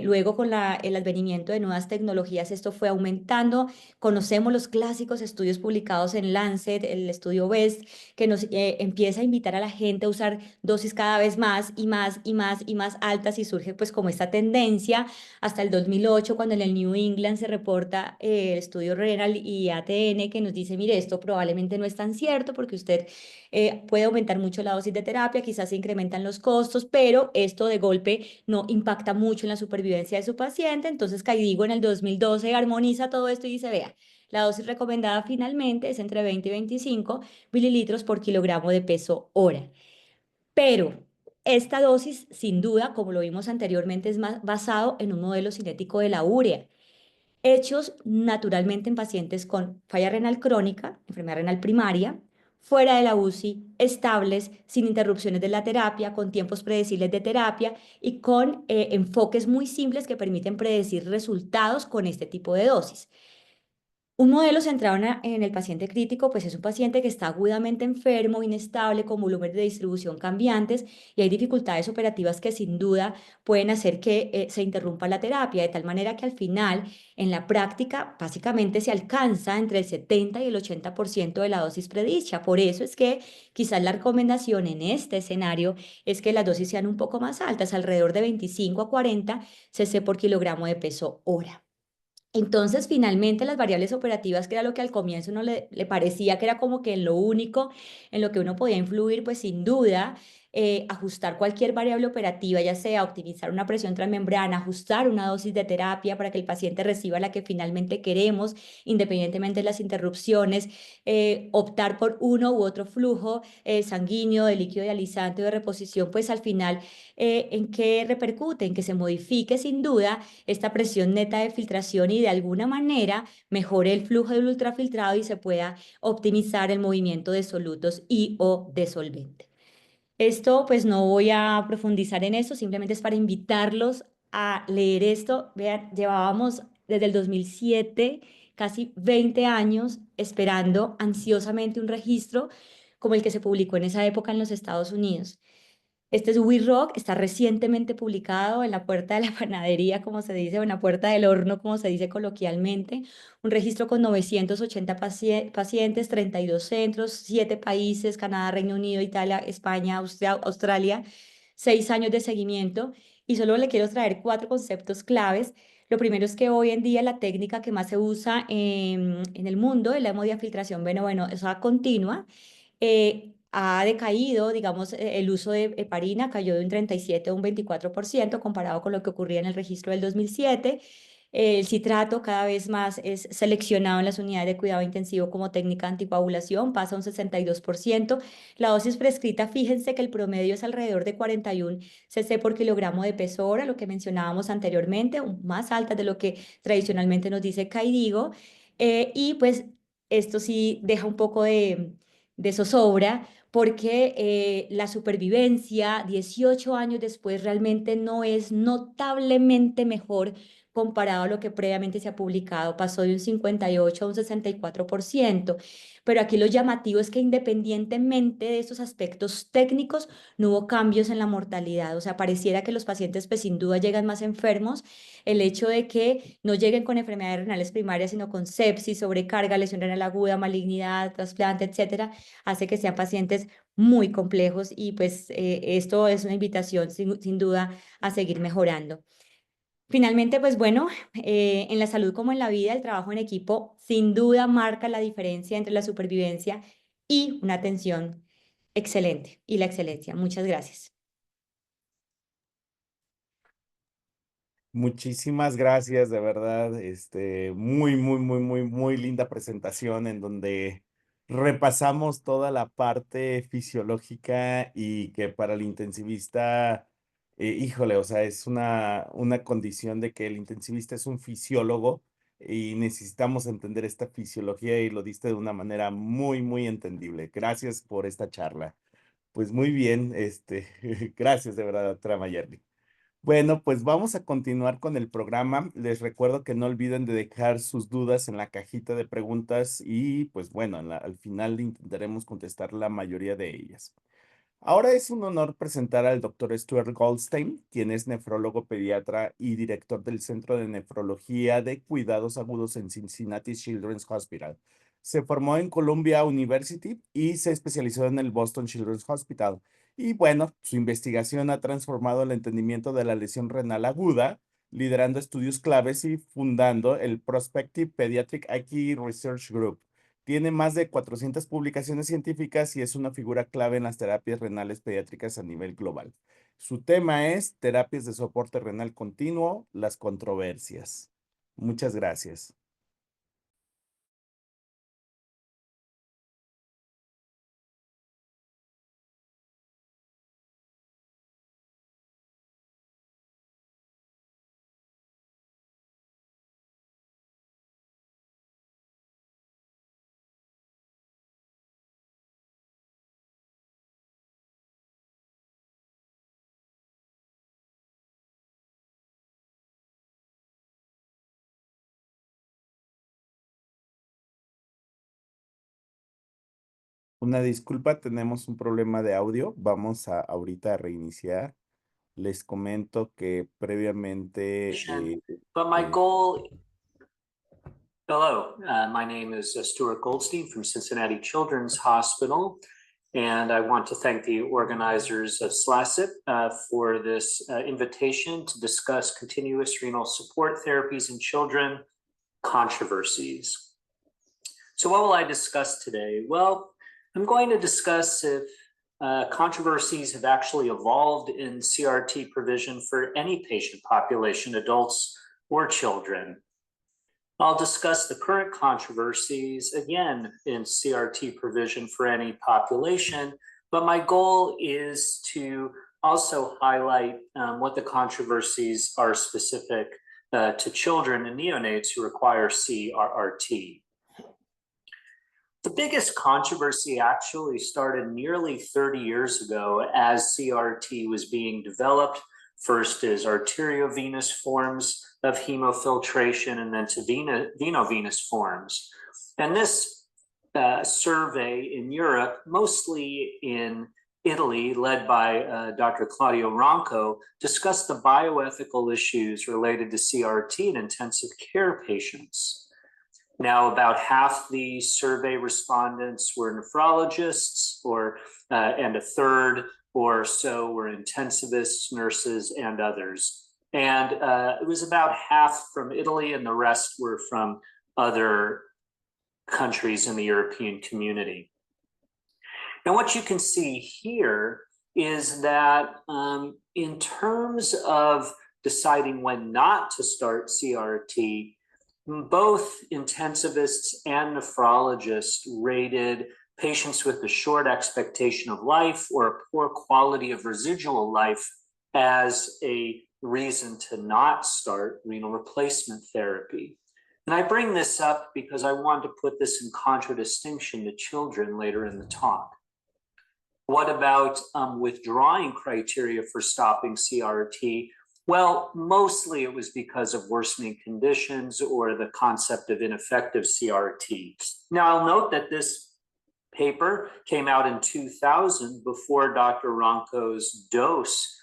Luego con el advenimiento de nuevas tecnologías, esto fue aumentando. Conocemos los clásicos estudios publicados en Lancet, el estudio BEST, que nos empieza a invitar a la gente a usar dosis cada vez más y más y más y más altas y surge pues como esta tendencia hasta el 2008 cuando en el New England se reporta el estudio renal y ATN que nos dice, mire, esto probablemente no es tan cierto porque usted puede aumentar mucho la dosis de terapia, quizás se incrementan los costos, pero esto de golpe no impacta mucho en la supervivencia de su paciente. Entonces, Caidigo en el 2012 armoniza todo esto y dice, vea, la dosis recomendada finalmente es entre 20 y 25 mililitros por kilogramo de peso hora. Pero esta dosis, sin duda, como lo vimos anteriormente, es más basado en un modelo cinético de la urea hechos naturalmente en pacientes con falla renal crónica, enfermedad renal primaria, fuera de la UCI, estables, sin interrupciones de la terapia, con tiempos predecibles de terapia y con enfoques muy simples que permiten predecir resultados con este tipo de dosis. Un modelo centrado en el paciente crítico, pues es un paciente que está agudamente enfermo, inestable, con volúmenes de distribución cambiantes y hay dificultades operativas que sin duda pueden hacer que se interrumpa la terapia, de tal manera que al final, en la práctica, básicamente se alcanza entre el 70 y el 80% de la dosis predicha. Por eso es que quizás la recomendación en este escenario es que las dosis sean un poco más altas, alrededor de 25 a 40 cc por kilogramo de peso hora. Entonces, finalmente, las variables operativas, que era lo que al comienzo uno le parecía que era como que en lo único en lo que uno podía influir, pues sin duda, ajustar cualquier variable operativa, ya sea optimizar una presión transmembrana, ajustar una dosis de terapia para que el paciente reciba la que finalmente queremos, independientemente de las interrupciones, optar por uno u otro flujo sanguíneo, de líquido dializante o de reposición, pues al final, ¿en qué repercute? En que se modifique sin duda esta presión neta de filtración y de alguna manera mejore el flujo del ultrafiltrado y se pueda optimizar el movimiento de solutos y o de solvente. Esto pues no voy a profundizar en eso, simplemente es para invitarlos a leer esto. Vean, llevábamos desde el 2007 casi 20 años esperando ansiosamente un registro como el que se publicó en esa época en los Estados Unidos. Este es We Rock, está recientemente publicado en la puerta de la panadería, como se dice, o en la puerta del horno, como se dice coloquialmente. Un registro con 980 pacientes, 32 centros, 7 países, Canadá, Reino Unido, Italia, España, Australia, 6 años de seguimiento. Y solo le quiero traer 4 conceptos claves. Lo primero es que hoy en día la técnica que más se usa en el mundo es la hemodiafiltración venosa continua ha decaído, digamos, el uso de heparina cayó de un 37 a un 24% comparado con lo que ocurría en el registro del 2007. El citrato cada vez más es seleccionado en las unidades de cuidado intensivo como técnica de anticoagulación, pasa a un 62%. La dosis prescrita, fíjense que el promedio es alrededor de 41 cc por kilogramo de peso hora, lo que mencionábamos anteriormente, más alta de lo que tradicionalmente nos dice Caidigo. Y pues esto sí deja un poco de zozobra porque la supervivencia 18 años después realmente no es notablemente mejor comparado a lo que previamente se ha publicado, pasó de un 58 a un 64%, pero aquí lo llamativo es que independientemente de estos aspectos técnicos, no hubo cambios en la mortalidad, o sea, pareciera que los pacientes pues sin duda llegan más enfermos, el hecho de que no lleguen con enfermedades renales primarias, sino con sepsis, sobrecarga, lesión renal aguda, malignidad, trasplante, etcétera, hace que sean pacientes muy complejos y pues esto es una invitación sin duda a seguir mejorando. Finalmente, pues bueno, en la salud como en la vida, el trabajo en equipo sin duda marca la diferencia entre la supervivencia y una atención excelente y la excelencia. Muchas gracias. Muchísimas gracias, de verdad. Muy, muy, muy, muy, muy linda presentación en donde repasamos toda la parte fisiológica y que para el intensivista híjole, o sea, es una condición de que el intensivista es un fisiólogo y necesitamos entender esta fisiología y lo diste de una manera muy, muy entendible. Gracias por esta charla. Pues muy bien, gracias de verdad, doctora Mayerly. Bueno, pues vamos a continuar con el programa. Les recuerdo que no olviden de dejar sus dudas en la cajita de preguntas y pues bueno, al final intentaremos contestar la mayoría de ellas. Ahora es un honor presentar al doctor Stuart Goldstein, quien es nefrólogo pediatra y director del Centro de Nefrología de Cuidados Agudos en Cincinnati Children's Hospital. Se formó en Columbia University y se especializó en el Boston Children's Hospital. Y bueno, su investigación ha transformado el entendimiento de la lesión renal aguda, liderando estudios claves y fundando el Prospective Pediatric IQ Research Group. Tiene más de 400 publicaciones científicas y es una figura clave en las terapias renales pediátricas a nivel global. Su tema es terapias de soporte renal continuo, las controversias. Muchas gracias. Una disculpa, tenemos un problema de audio. Vamos a ahorita a reiniciar. Les comento que previamente... But my goal, hello, my name is Stuart Goldstein from Cincinnati Children's Hospital, and I want to thank the organizers of SLACIP for this invitation to discuss continuous renal support therapies in children, controversies. So what will I discuss today? Well, I'm going to discuss if controversies have actually evolved in CRT provision for any patient population, adults or children. I'll discuss the current controversies, again, in CRT provision for any population, but my goal is to also highlight what the controversies are specific to children and neonates who require CRRT. The biggest controversy actually started nearly 30 years ago as CRT was being developed, first as arteriovenous forms of hemofiltration and then to venovenous forms. And this survey in Europe, mostly in Italy, led by Dr. Claudio Ronco, discussed the bioethical issues related to CRT in intensive care patients. Now, about half the survey respondents were nephrologists, and a third or so were intensivists, nurses, and others. And it was about half from Italy, and the rest were from other countries in the European community. Now, what you can see here is that in terms of deciding when not to start CRT, both intensivists and nephrologists rated patients with a short expectation of life or a poor quality of residual life as a reason to not start renal replacement therapy. And I bring this up because I want to put this in contradistinction to children later in the talk. What about withdrawing criteria for stopping CRT? Well, mostly it was because of worsening conditions or the concept of ineffective CRT. Now, I'll note that this paper came out in 2000 before Dr. Ronco's dose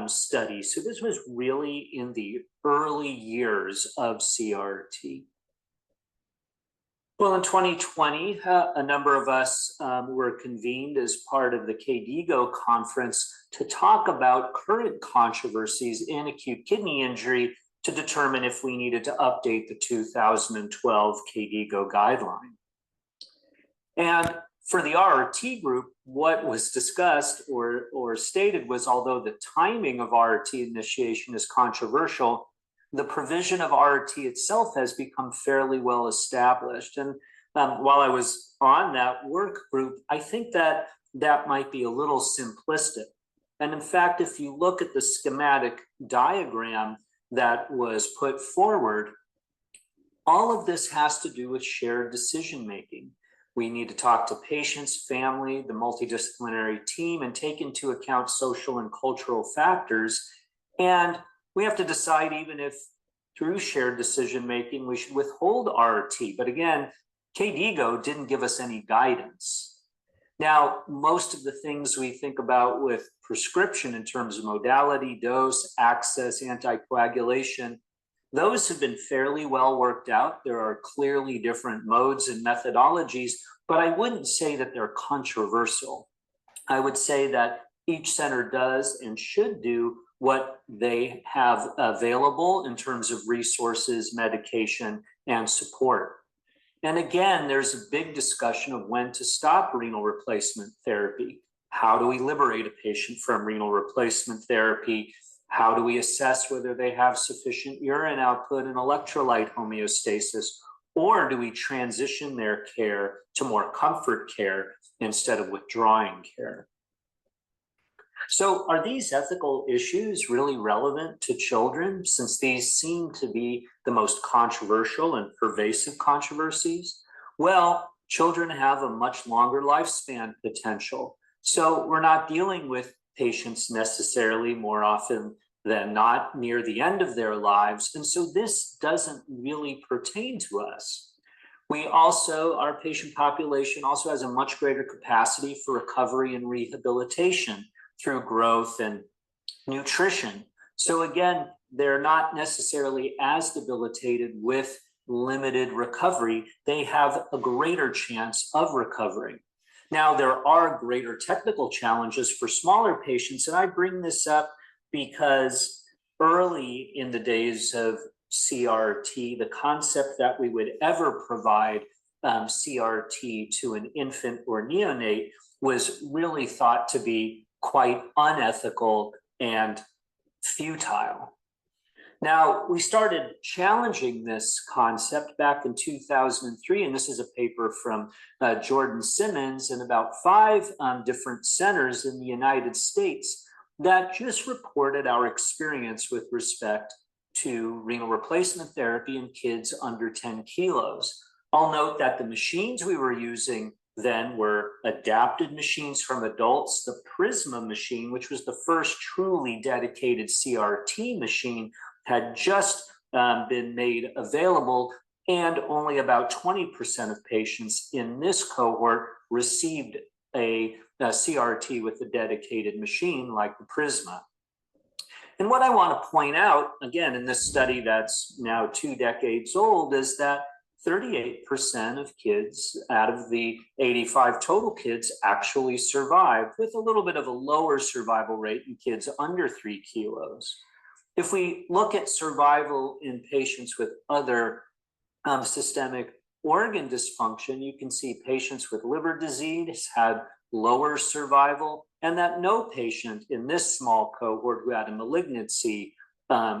study. So this was really in the early years of CRT. Well, in 2020, a number of us were convened as part of the KDIGO conference to talk about current controversies in acute kidney injury to determine if we needed to update the 2012 KDIGO guideline. And for the RRT group, what was discussed or stated was, although the timing of RRT initiation is controversial, the provision of RRT itself has become fairly well established. And while I was on that work group, I think that that might be a little simplistic. And in fact, if you look at the schematic diagram that was put forward, all of this has to do with shared decision-making. We need to talk to patients, family, the multidisciplinary team, and take into account social and cultural factors. And we have to decide even if through shared decision-making, we should withhold RRT. But again, KDIGO didn't give us any guidance. Now, most of the things we think about with prescription in terms of modality, dose, access, anticoagulation, those have been fairly well worked out. There are clearly different modes and methodologies, but I wouldn't say that they're controversial. I would say that each center does and should do what they have available in terms of resources, medication, and support. And again, there's a big discussion of when to stop renal replacement therapy. How do we liberate a patient from renal replacement therapy? How do we assess whether they have sufficient urine output and electrolyte homeostasis? Or do we transition their care to more comfort care instead of withdrawing care? So are these ethical issues really relevant to children, since these seem to be the most controversial and pervasive controversies? Well, children have a much longer lifespan potential. So we're not dealing with patients necessarily more often than not near the end of their lives. And so this doesn't really pertain to us. We also, our patient population also has a much greater capacity for recovery and rehabilitation through growth and nutrition. So again, they're not necessarily as debilitated with limited recovery. They have a greater chance of recovering. Now, there are greater technical challenges for smaller patients, and I bring this up because early in the days of CRT, the concept that we would ever provide CRT to an infant or neonate was really thought to be quite unethical and futile. Now, we started challenging this concept back in 2003, and this is a paper from Jordan Simmons and about 5 different centers in the United States that just reported our experience with respect to renal replacement therapy in kids under 10 kilos. I'll note that the machines we were using then were adapted machines from adults. The Prisma machine, which was the first truly dedicated CRT machine, had just been made available, and only about 20% of patients in this cohort received a CRT with a dedicated machine like the Prisma. And what I want to point out, again, in this study that's now 2 decades old, is that 38% of kids out of the 85 total kids actually survived, with a little bit of a lower survival rate in kids under 3 kilos. If we look at survival in patients with other systemic organ dysfunction, you can see patients with liver disease had lower survival, and that no patient in this small cohort who had a malignancy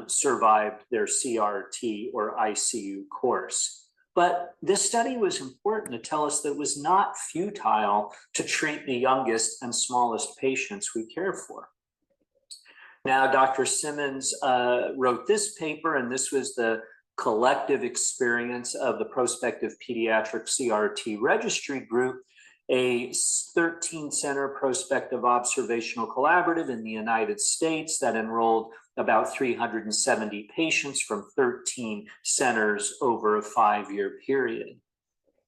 survived their CRT or ICU course. But this study was important to tell us that it was not futile to treat the youngest and smallest patients we care for. Now, Dr. Simmons wrote this paper, and this was the collective experience of the prospective pediatric CRT registry group, a 13-center prospective observational collaborative in the United States that enrolled about 370 patients from 13 centers over a 5-year period.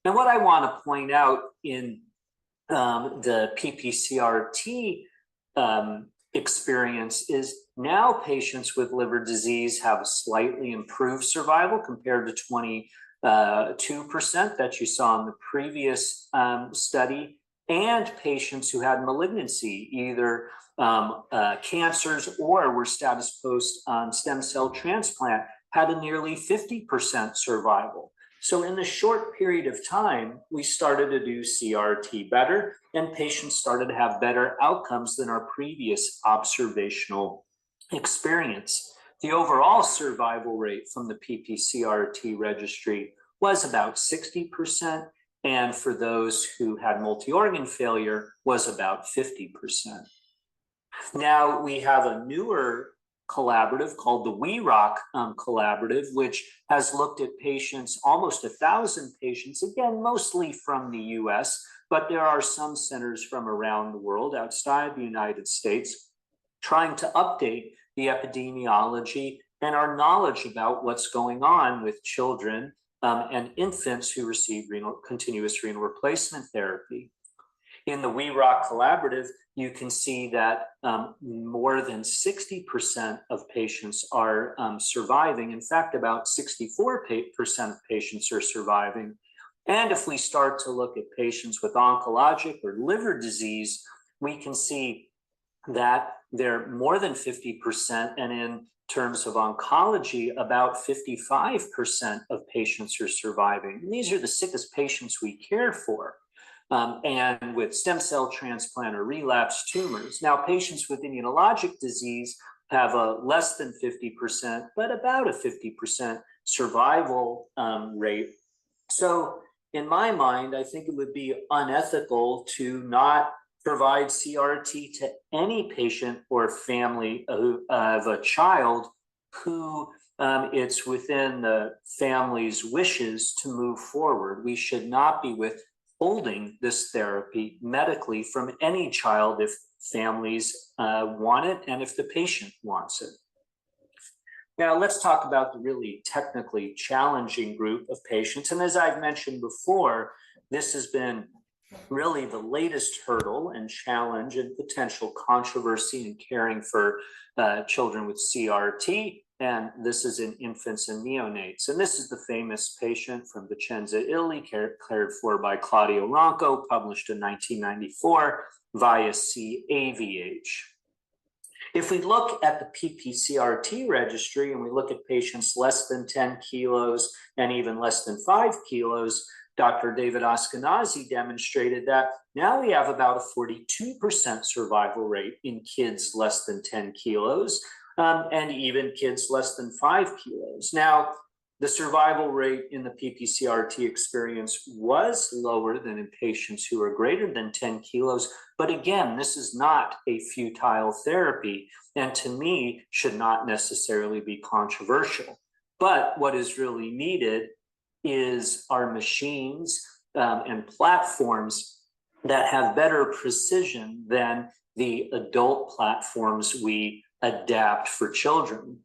And what I want to point out in the PPCRT experience is now patients with liver disease have a slightly improved survival compared to 22% that you saw in the previous study, and patients who had malignancy, either cancers or were status post stem cell transplant, had a nearly 50% survival. So in the short period of time, we started to do CRT better, and patients started to have better outcomes than our previous observational experience. The overall survival rate from the PPCRT registry was about 60%, and for those who had multi-organ failure was about 50%. Now we have a newer collaborative called the WeRock Collaborative, which has looked at patients, almost 1,000 patients, again, mostly from the US, but there are some centers from around the world outside the United States trying to update the epidemiology and our knowledge about what's going on with children and infants who receive continuous renal replacement therapy. In the WeRock Collaborative, you can see that more than 60% of patients are surviving. In fact, about 64% of patients are surviving. And if we start to look at patients with oncologic or liver disease, we can see that they're more than 50%, and in terms of oncology, about 55% of patients are surviving. And these are the sickest patients we care for, and with stem cell transplant or relapsed tumors. Now, patients with immunologic disease have a less than 50%, but about a 50% survival rate. So in my mind, I think it would be unethical to not provide CRT to any patient or family of a child who it's within the family's wishes to move forward. We should not be withholding this therapy medically from any child if families want it and if the patient wants it. Now, let's talk about the really technically challenging group of patients. And as I've mentioned before, this has been really the latest hurdle and challenge and potential controversy in caring for children with CRT. And this is in infants and neonates. And this is the famous patient from Vicenza, Italy, cared for by Claudio Ronco, published in 1994 via CAVH. If we look at the PPCRT registry and we look at patients less than 10 kilos and even less than 5 kilos, Dr. David Ashkenazi demonstrated that now we have about a 42% survival rate in kids less than 10 kilos and even kids less than 5 kilos. Now, the survival rate in the PPCRT experience was lower than in patients who are greater than 10 kilos. But again, this is not a futile therapy, and to me, should not necessarily be controversial. But what is really needed is our machines and platforms that have better precision than the adult platforms we adapt for children.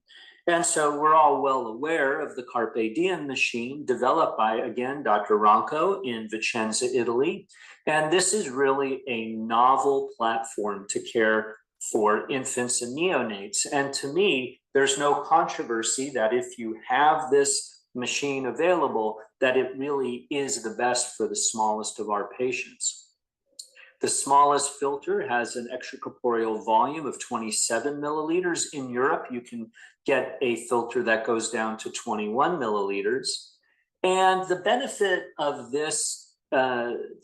And so we're all well aware of the Carpe Diem machine developed by, again, Dr. Ronco in Vicenza, Italy. And this is really a novel platform to care for infants and neonates. And to me, there's no controversy that if you have this machine available, that it really is the best for the smallest of our patients. The smallest filter has an extracorporeal volume of 27 milliliters. In Europe, you can get a filter that goes down to 21 milliliters. And the benefit of this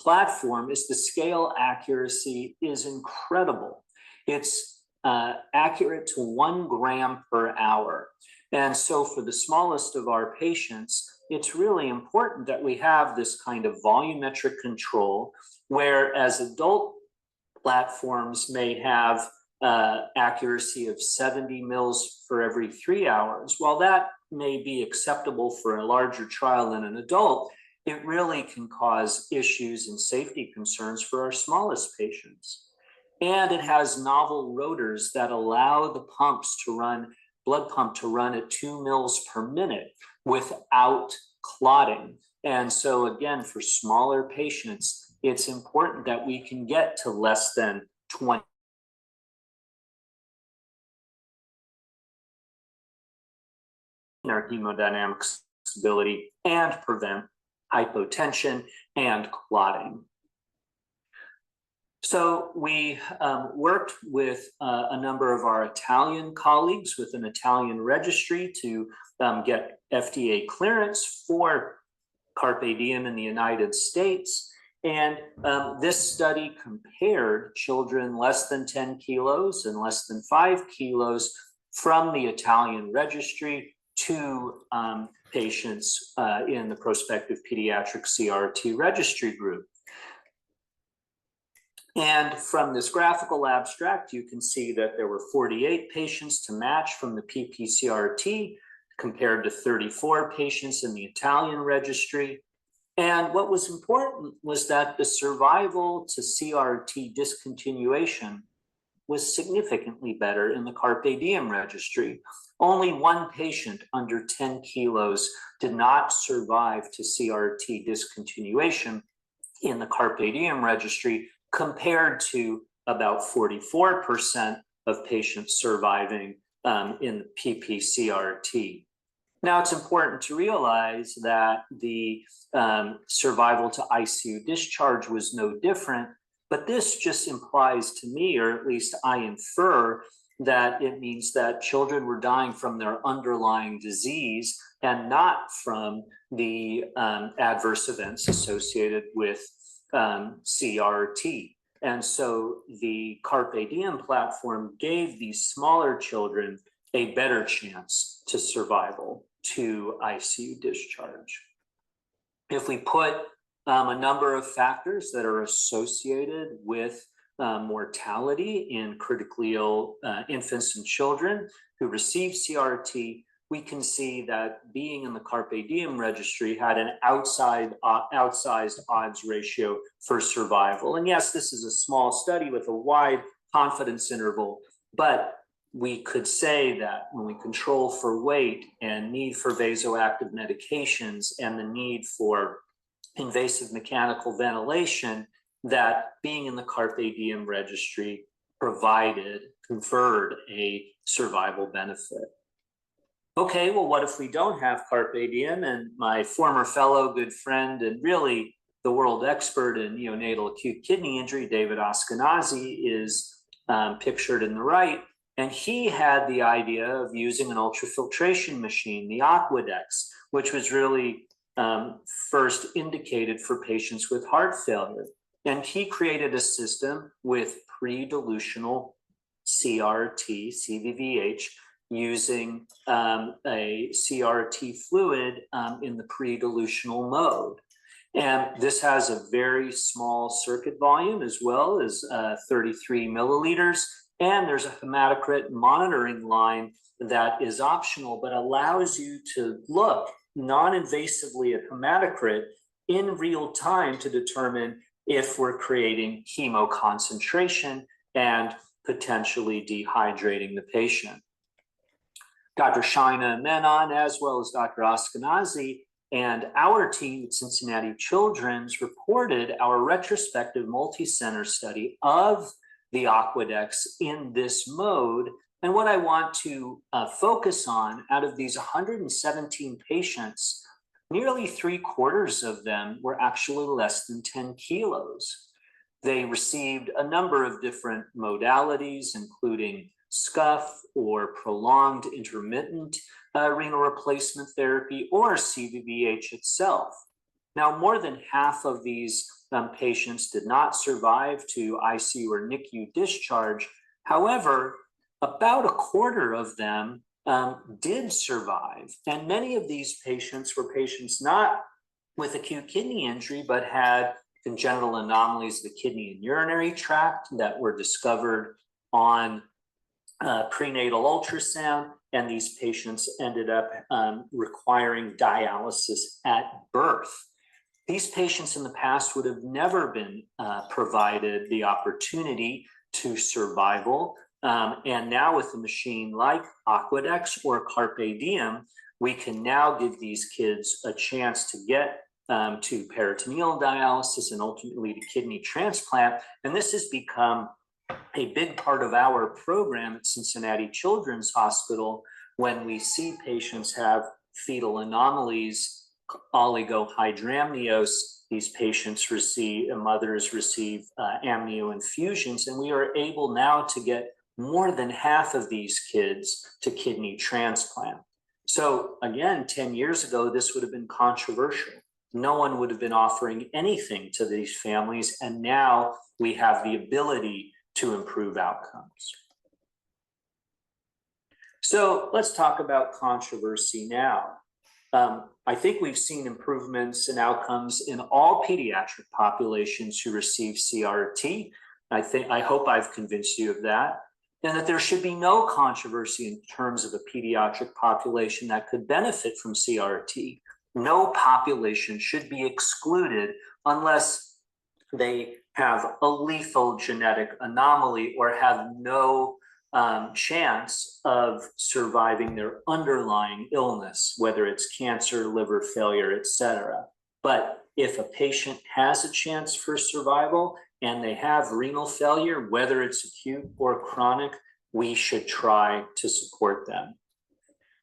platform is the scale accuracy is incredible. It's accurate to 1 gram per hour. And so for the smallest of our patients, it's really important that we have this kind of volumetric control, whereas adult platforms may have accuracy of 70 mils for every 3 hours. While that may be acceptable for a larger child than an adult, it really can cause issues and safety concerns for our smallest patients. And it has novel rotors that allow the pumps to run, blood pump to run at 2 mils per minute without clotting. And so again, for smaller patients, it's important that we can get to less than 20 in our hemodynamic stability and prevent hypotension and clotting. So we worked with a number of our Italian colleagues with an Italian registry to get FDA clearance for Carpe Diem in the United States. And this study compared children less than 10 kilos and less than 5 kilos from the Italian registry to patients in the prospective pediatric CRT registry group. And from this graphical abstract, you can see that there were 48 patients to match from the PPCRT compared to 34 patients in the Italian registry. And what was important was that the survival to CRT discontinuation was significantly better in the Carpe Diem registry. Only one patient under 10 kilos did not survive to CRT discontinuation in the Carpe Diem registry, compared to about 44% of patients surviving in the PPCRT. Now, it's important to realize that the survival to ICU discharge was no different, but this just implies to me, or at least I infer, that it means that children were dying from their underlying disease and not from the adverse events associated with CRT. And so the Carpe Diem platform gave these smaller children a better chance to survival to ICU discharge. If we put a number of factors that are associated with mortality in critically ill infants and children who receive CRT, we can see that being in the Carpe Diem registry had an outsized odds ratio for survival. And yes, this is a small study with a wide confidence interval, but we could say that when we control for weight and need for vasoactive medications and the need for invasive mechanical ventilation, that being in the Carpe Diem registry conferred a survival benefit. Okay, well, what if we don't have Carpe Diem? And my former fellow, good friend, and really the world expert in neonatal acute kidney injury, David Ashkenazi, is pictured in the right. And he had the idea of using an ultrafiltration machine, the Aquadex, which was really first indicated for patients with heart failure. And he created a system with pre-dilutional CRT, CVVH, using a CRT fluid in the pre-dilutional mode. And this has a very small circuit volume as well as 33 milliliters. And there's a hematocrit monitoring line that is optional, but allows you to look non-invasively at hematocrit in real time to determine if we're creating hemoconcentration and potentially dehydrating the patient. Dr. Shaina Menon, as well as Dr. Ashkenazi, and our team at Cincinnati Children's reported our retrospective multi-center study of the Aquadex in this mode. And what I want to focus on, out of these 117 patients, nearly 3/4 of them were actually less than 10 kilos. They received a number of different modalities, including SCUF or prolonged intermittent renal replacement therapy, or CVVH itself. Now, more than half of these patients did not survive to ICU or NICU discharge. However, about 1/4 of them did survive. And many of these patients were patients not with acute kidney injury, but had congenital anomalies of the kidney and urinary tract that were discovered on prenatal ultrasound. And these patients ended up requiring dialysis at birth. These patients in the past would have never been provided the opportunity to survival. And now with a machine like Aquadex or Carpe Diem, we can now give these kids a chance to get to peritoneal dialysis and ultimately to kidney transplant. And this has become a big part of our program at Cincinnati Children's Hospital. When we see patients have fetal anomalies, oligohydramnios, these patients mothers receive amnio infusions, and we are able now to get more than half of these kids to kidney transplant. So again, 10 years ago, this would have been controversial. No one would have been offering anything to these families, and now we have the ability to improve outcomes. So let's talk about controversy now. I think we've seen improvements in outcomes in all pediatric populations who receive CRT. I hope I've convinced you of that. And that there should be no controversy in terms of a pediatric population that could benefit from CRT. No population should be excluded unless they have a lethal genetic anomaly or have no chance of surviving their underlying illness, whether it's cancer, liver failure, etc. But if a patient has a chance for survival and they have renal failure, whether it's acute or chronic, we should try to support them.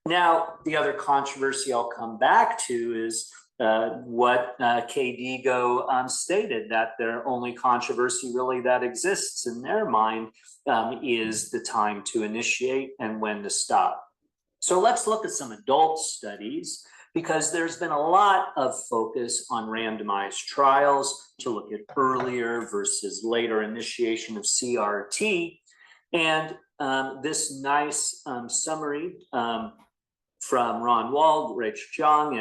Now, the other controversy I'll come back to is what KDIGO stated, that their only controversy really that exists in their mind is the time to initiate and when to stop. So let's look at some adult studies, because there's been a lot of focus on randomized trials to look at earlier versus later initiation of CRT. And this nice summary from Ron Wald, Rich Jung,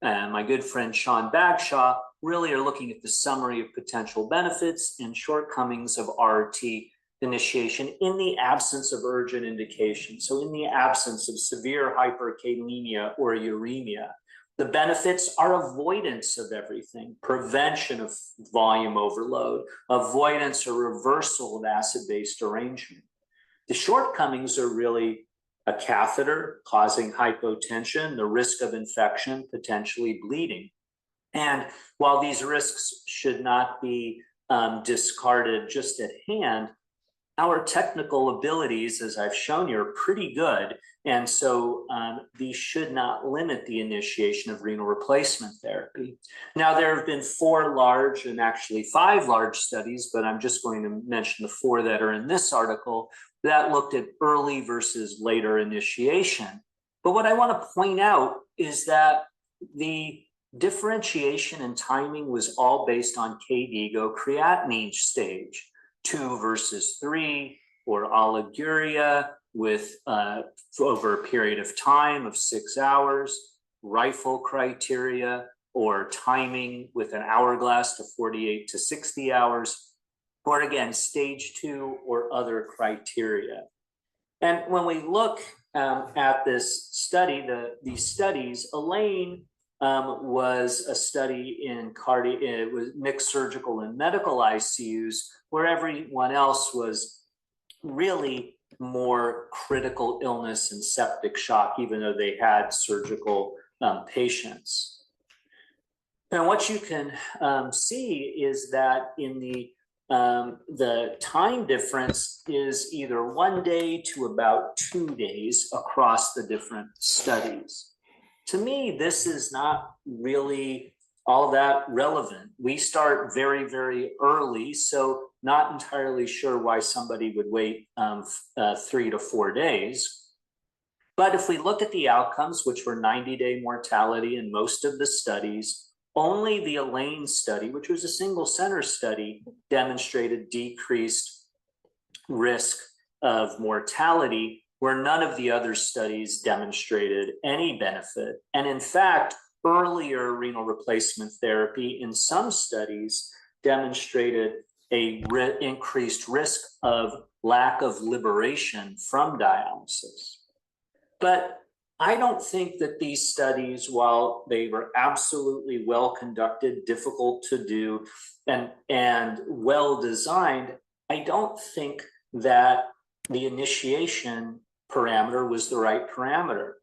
and my good friend Sean Bagshaw really are looking at the summary of potential benefits and shortcomings of RT initiation in the absence of urgent indication. So in the absence of severe hyperkalemia or uremia, the benefits are avoidance of everything, prevention of volume overload, avoidance or reversal of acid-base derangement. The shortcomings are really a catheter causing hypotension, the risk of infection, potentially bleeding. And while these risks should not be discarded just at hand, our technical abilities, as I've shown you, are pretty good. And so these should not limit the initiation of renal replacement therapy. Now, there have been 4 large and actually 5 large studies, but I'm just going to mention the 4 that are in this article that looked at early versus later initiation. But what I want to point out is that the differentiation and timing was all based on KDIGO creatinine stage, 2 versus 3, or oliguria with over a period of time of 6 hours, rifle criteria, or timing with an hourglass to 48 to 60 hours, or again, stage 2 or other criteria. And when we look at this study, these studies, Elaine was a study in it was mixed surgical and medical ICUs, where everyone else was really more critical illness and septic shock, even though they had surgical patients. And what you can see is that in the time difference is either 1 day to about 2 days across the different studies. To me, this is not really all that relevant. We start very, very early, so not entirely sure why somebody would wait 3 to 4 days. But if we look at the outcomes, which were 90-day mortality in most of the studies, only the Elaine study, which was a single center study, demonstrated decreased risk of mortality, where none of the other studies demonstrated any benefit. And in fact, earlier renal replacement therapy in some studies demonstrated a increased risk of lack of liberation from dialysis. But I don't think that these studies, while they were absolutely well conducted, difficult to do, and well designed, I don't think that the initiation parameter was the right parameter.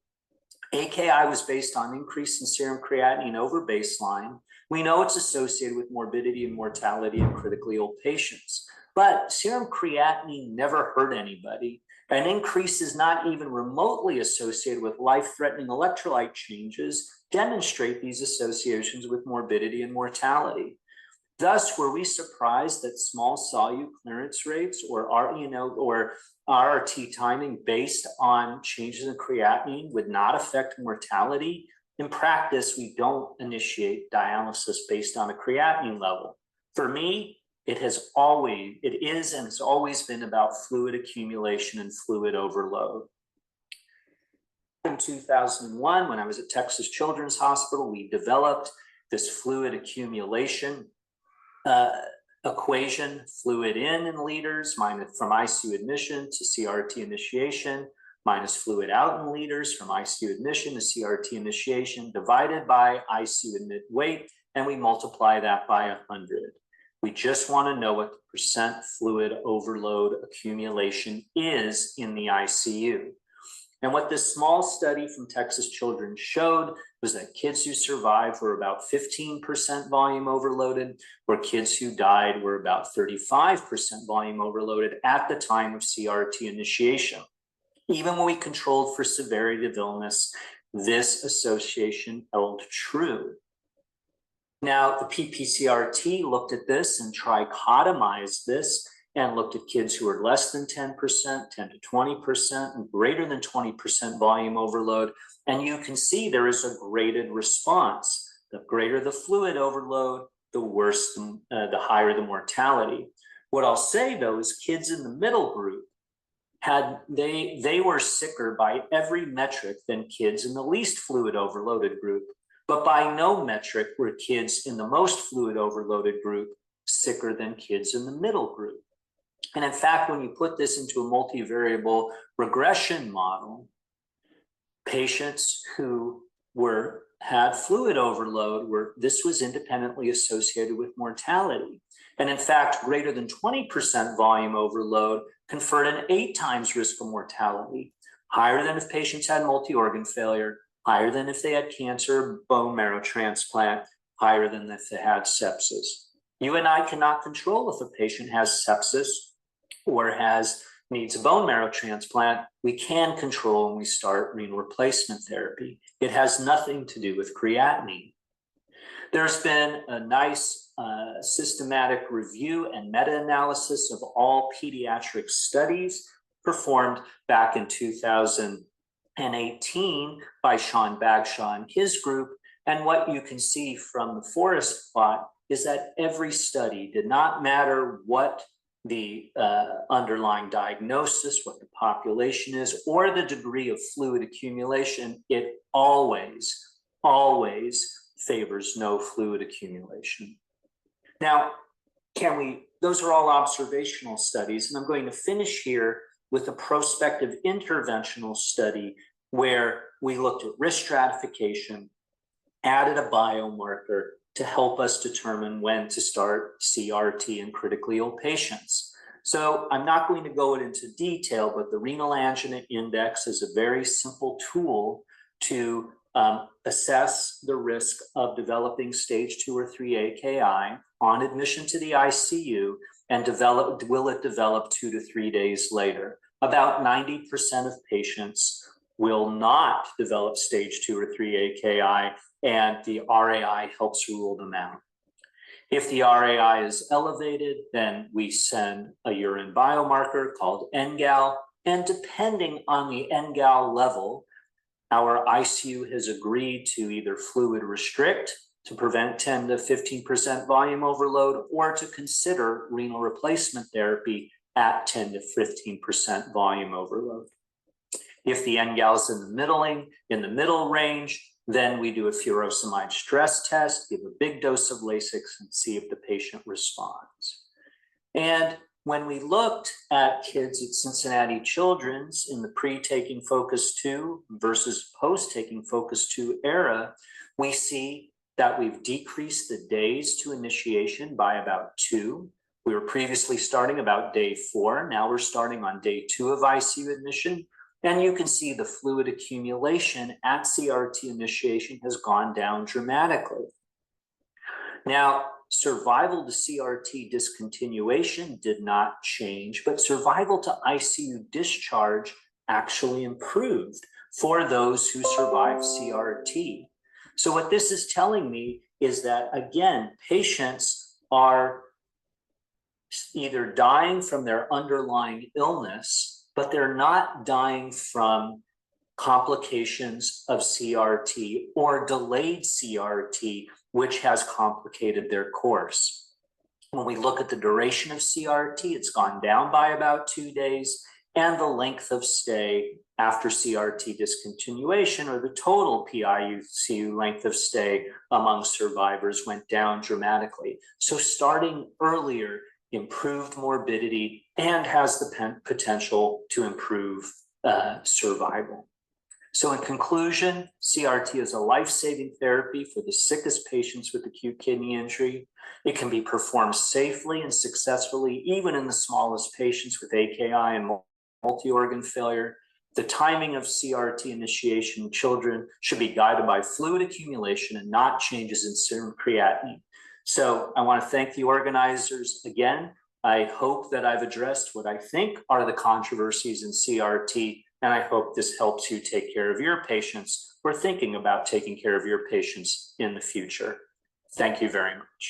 AKI was based on increase in serum creatinine over baseline. We know it's associated with morbidity and mortality in critically ill patients, but serum creatinine never hurt anybody. An increase is not even remotely associated with life-threatening electrolyte changes, demonstrate these associations with morbidity and mortality. Thus, were we surprised that small solute clearance rates or RRT timing based on changes in creatinine would not affect mortality? In practice, we don't initiate dialysis based on a creatinine level. For me, it is and has always been about fluid accumulation and fluid overload. In 2001, when I was at Texas Children's Hospital, we developed this fluid accumulation equation, fluid in liters minus from ICU admission to CRT initiation, minus fluid out in liters from ICU admission to CRT initiation, divided by ICU admit weight, and we multiply that by 100. We just want to know what the percent fluid overload accumulation is in the ICU. And what this small study from Texas Children showed was that kids who survived were about 15% volume overloaded, where kids who died were about 35% volume overloaded at the time of CRT initiation. Even when we controlled for severity of illness, this association held true. Now, the PPCRT looked at this and trichotomized this and looked at kids who were less than 10%, 10 to 20%, and greater than 20% volume overload. And you can see there is a graded response. The greater the fluid overload, the worse, the higher the mortality. What I'll say though is kids in the middle group they were sicker by every metric than kids in the least fluid overloaded group. But by no metric were kids in the most fluid overloaded group sicker than kids in the middle group. And in fact, when you put this into a multivariable regression model, patients who had fluid overload this was independently associated with mortality. And in fact, greater than 20% volume overload conferred an 8 times risk of mortality, higher than if patients had multi-organ failure, higher than if they had cancer, bone marrow transplant, higher than if they had sepsis. You and I cannot control if a patient has sepsis or needs a bone marrow transplant. We can control when we start renal replacement therapy. It has nothing to do with creatinine. There's been a nice systematic review and meta-analysis of all pediatric studies performed back in 2018 by Sean Bagshaw and his group. And what you can see from the forest plot is that every study, did not matter what the underlying diagnosis, what the population is, or the degree of fluid accumulation, it always favors no fluid accumulation. Now, those are all observational studies, and I'm going to finish here with a prospective interventional study where we looked at risk stratification, added a biomarker to help us determine when to start CRT in critically ill patients. So I'm not going to go into detail, but the renal angina index is a very simple tool to assess the risk of developing stage 2 or 3 AKI on admission to the ICU, and will it develop 2 to 3 days later. About 90% of patients will not develop stage 2 or 3 AKI, and the RAI helps rule them out. If the RAI is elevated, then we send a urine biomarker called NGAL, and depending on the NGAL level, our ICU has agreed to either fluid restrict to prevent 10 to 15% volume overload, or to consider renal replacement therapy at 10 to 15% volume overload. If the NGAL is in the middle range, then we do a furosemide stress test, give a big dose of Lasix, and see if the patient responds. And when we looked at kids at Cincinnati Children's in the pre-taking Focus 2 versus post-taking Focus 2 era, we see that we've decreased the days to initiation by about 2. We were previously starting about day 4. Now we're starting on day 2 of ICU admission. And you can see the fluid accumulation at CRT initiation has gone down dramatically. Now, survival to CRT discontinuation did not change, but survival to ICU discharge actually improved for those who survived CRT. So what this is telling me is that, again, patients are either dying from their underlying illness, but they're not dying from complications of CRT or delayed CRT, which has complicated their course. When we look at the duration of CRT, it's gone down by about 2 days, and the length of stay after CRT discontinuation, or the total PICU length of stay among survivors went down dramatically. So starting earlier improved morbidity and has the potential to improve survival. So in conclusion, CRT is a life-saving therapy for the sickest patients with acute kidney injury. It can be performed safely and successfully, even in the smallest patients with AKI and multi-organ failure. The timing of CRT initiation in children should be guided by fluid accumulation and not changes in serum creatinine. So I want to thank the organizers again. I hope that I've addressed what I think are the controversies in CRT, and I hope this helps you take care of your patients or thinking about taking care of your patients in the future. Thank you very much.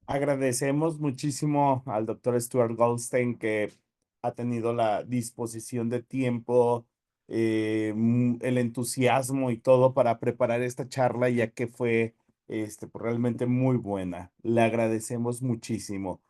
Agradecemos muchísimo al doctor Stuart Goldstein que ha tenido la disposición de tiempo, el entusiasmo y todo para preparar esta charla, ya que fue pues, realmente muy buena. Le agradecemos muchísimo.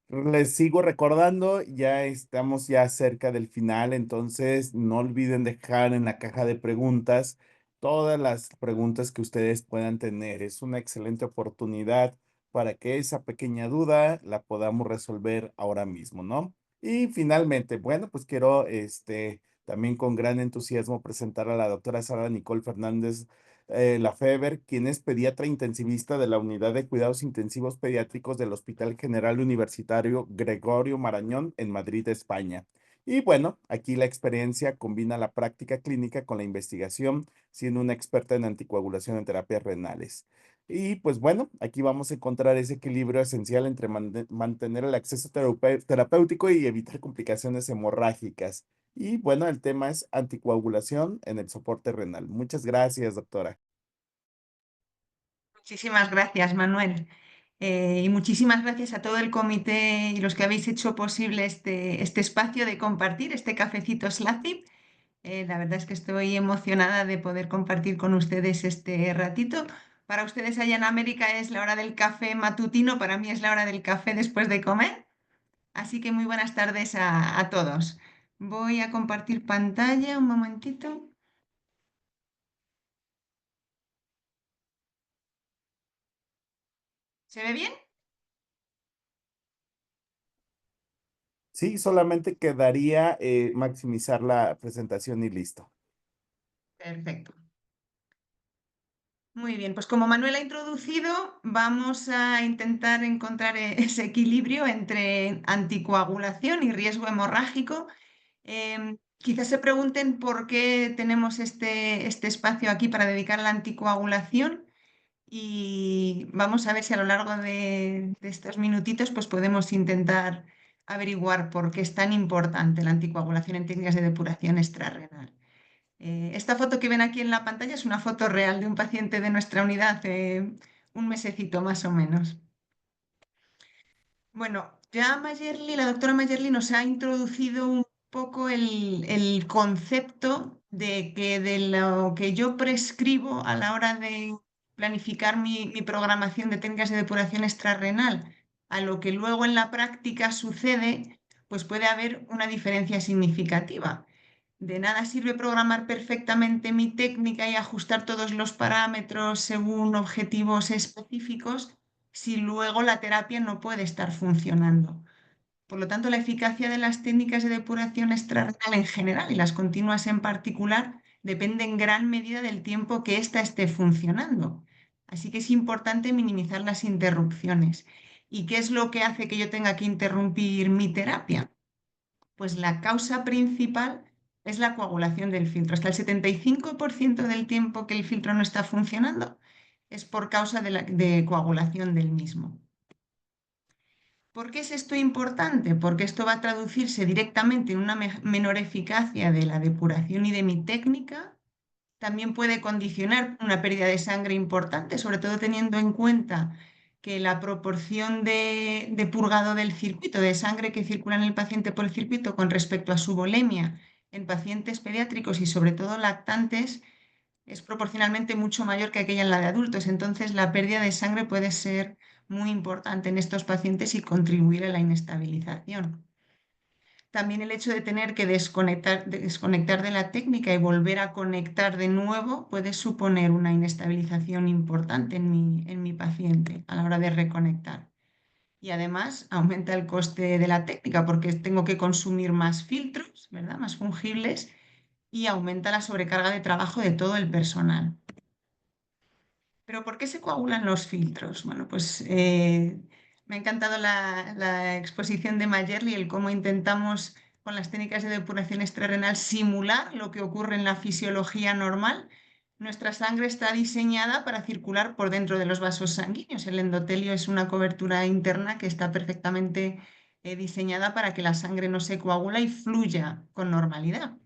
Les sigo recordando, ya estamos ya cerca del final, entonces no olviden dejar en la caja de preguntas todas las preguntas que ustedes puedan tener. Es una excelente oportunidad para que esa pequeña duda la podamos resolver ahora mismo, ¿no? Y finalmente, bueno, pues quiero también con gran entusiasmo presentar a la doctora Sara Nicole Fernández Lafever, quien es pediatra intensivista de la Unidad de Cuidados Intensivos Pediátricos del Hospital General Universitario Gregorio Marañón en Madrid, España. Y bueno, aquí la experiencia combina la práctica clínica con la investigación, siendo una experta en anticoagulación en terapias renales. Y pues bueno, aquí vamos a encontrar ese equilibrio esencial entre mantener el acceso terapéutico y evitar complicaciones hemorrágicas. Y bueno, el tema es anticoagulación en el soporte renal. Muchas gracias, doctora. Muchísimas gracias, Manuel. Y muchísimas gracias a todo el comité y los que habéis hecho posible este espacio de compartir, este cafecito SLACIP. La verdad es que estoy emocionada de poder compartir con ustedes este ratito. Para ustedes allá en América es la hora del café matutino, para mí es la hora del café después de comer. Así que muy buenas tardes a todos. Voy a compartir pantalla un momentito. ¿Se ve bien? Sí, solamente quedaría maximizar la presentación y listo. Perfecto. Muy bien, pues como Manuel ha introducido, vamos a intentar encontrar ese equilibrio entre anticoagulación y riesgo hemorrágico. Quizás se pregunten por qué tenemos este espacio aquí para dedicar a la anticoagulación y vamos a ver si a lo largo de estos minutitos pues podemos intentar averiguar por qué es tan importante la anticoagulación en técnicas de depuración extrarrenal. Esta foto que ven aquí en la pantalla es una foto real de un paciente de nuestra unidad, un mesecito más o menos. Bueno, ya la doctora Mayerly nos ha introducido un poco el concepto de que de lo que yo prescribo a la hora de planificar mi programación de técnicas de depuración extrarrenal a lo que luego en la práctica sucede, pues puede haber una diferencia significativa. De nada sirve programar perfectamente mi técnica y ajustar todos los parámetros según objetivos específicos si luego la terapia no puede estar funcionando. Por lo tanto, la eficacia de las técnicas de depuración extrarrenal en general y las continuas en particular depende en gran medida del tiempo que ésta esté funcionando. Así que es importante minimizar las interrupciones. ¿Y qué es lo que hace que yo tenga que interrumpir mi terapia? Pues la causa principal es la coagulación del filtro. Hasta el 75% del tiempo que el filtro no está funcionando es por causa de coagulación del mismo. ¿Por qué es esto importante? Porque esto va a traducirse directamente en una menor eficacia de la depuración y de mi técnica. También puede condicionar una pérdida de sangre importante, sobre todo teniendo en cuenta que la proporción de purgado del circuito, de sangre que circula en el paciente por el circuito con respecto a su volemia en pacientes pediátricos y sobre todo lactantes es proporcionalmente mucho mayor que aquella en la de adultos. Entonces, la pérdida de sangre puede ser muy importante en estos pacientes y contribuir a la inestabilización. También el hecho de tener que desconectar de la técnica y volver a conectar de nuevo puede suponer una inestabilización importante en mi paciente a la hora de reconectar. Y además aumenta el coste de la técnica porque tengo que consumir más filtros, ¿verdad? Más fungibles, y aumenta la sobrecarga de trabajo de todo el personal. ¿Pero por qué se coagulan los filtros? Bueno, pues me ha encantado la exposición de Mayerly, el cómo intentamos con las técnicas de depuración extrarrenal simular lo que ocurre en la fisiología normal. Nuestra sangre está diseñada para circular por dentro de los vasos sanguíneos. El endotelio es una cobertura interna que está perfectamente diseñada para que la sangre no se coagula y fluya con normalidad.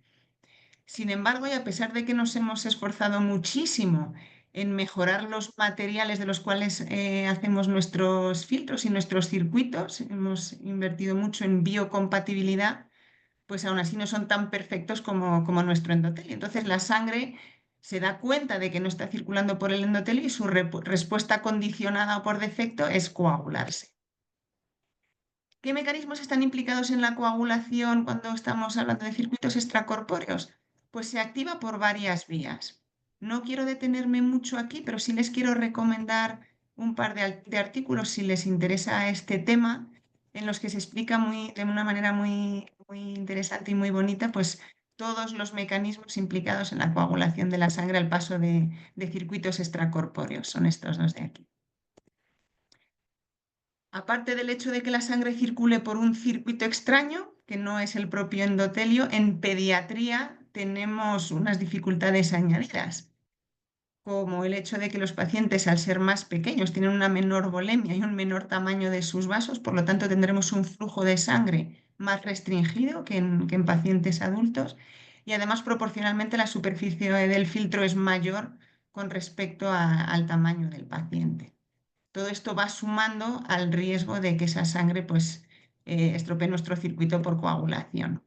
Sin embargo, y a pesar de que nos hemos esforzado muchísimo en mejorar los materiales de los cuales hacemos nuestros filtros y nuestros circuitos, hemos invertido mucho en biocompatibilidad, pues aún así no son tan perfectos como nuestro endotelio. Entonces la sangre se da cuenta de que no está circulando por el endotelio y su respuesta condicionada o por defecto es coagularse. ¿Qué mecanismos están implicados en la coagulación cuando estamos hablando de circuitos extracorpóreos? Pues se activa por varias vías. No quiero detenerme mucho aquí, pero sí les quiero recomendar un par de artículos si les interesa este tema, en los que se explica de una manera muy interesante y muy bonita, pues todos los mecanismos implicados en la coagulación de la sangre al paso de circuitos extracorpóreos. Son estos dos de aquí. Aparte del hecho de que la sangre circule por un circuito extraño, que no es el propio endotelio, en pediatría tenemos unas dificultades añadidas, como el hecho de que los pacientes, al ser más pequeños, tienen una menor volemia y un menor tamaño de sus vasos, por lo tanto tendremos un flujo de sangre más restringido que en pacientes adultos, y además proporcionalmente la superficie del filtro es mayor con respecto al tamaño del paciente. Todo esto va sumando al riesgo de que esa sangre pues, estropee nuestro circuito por coagulación.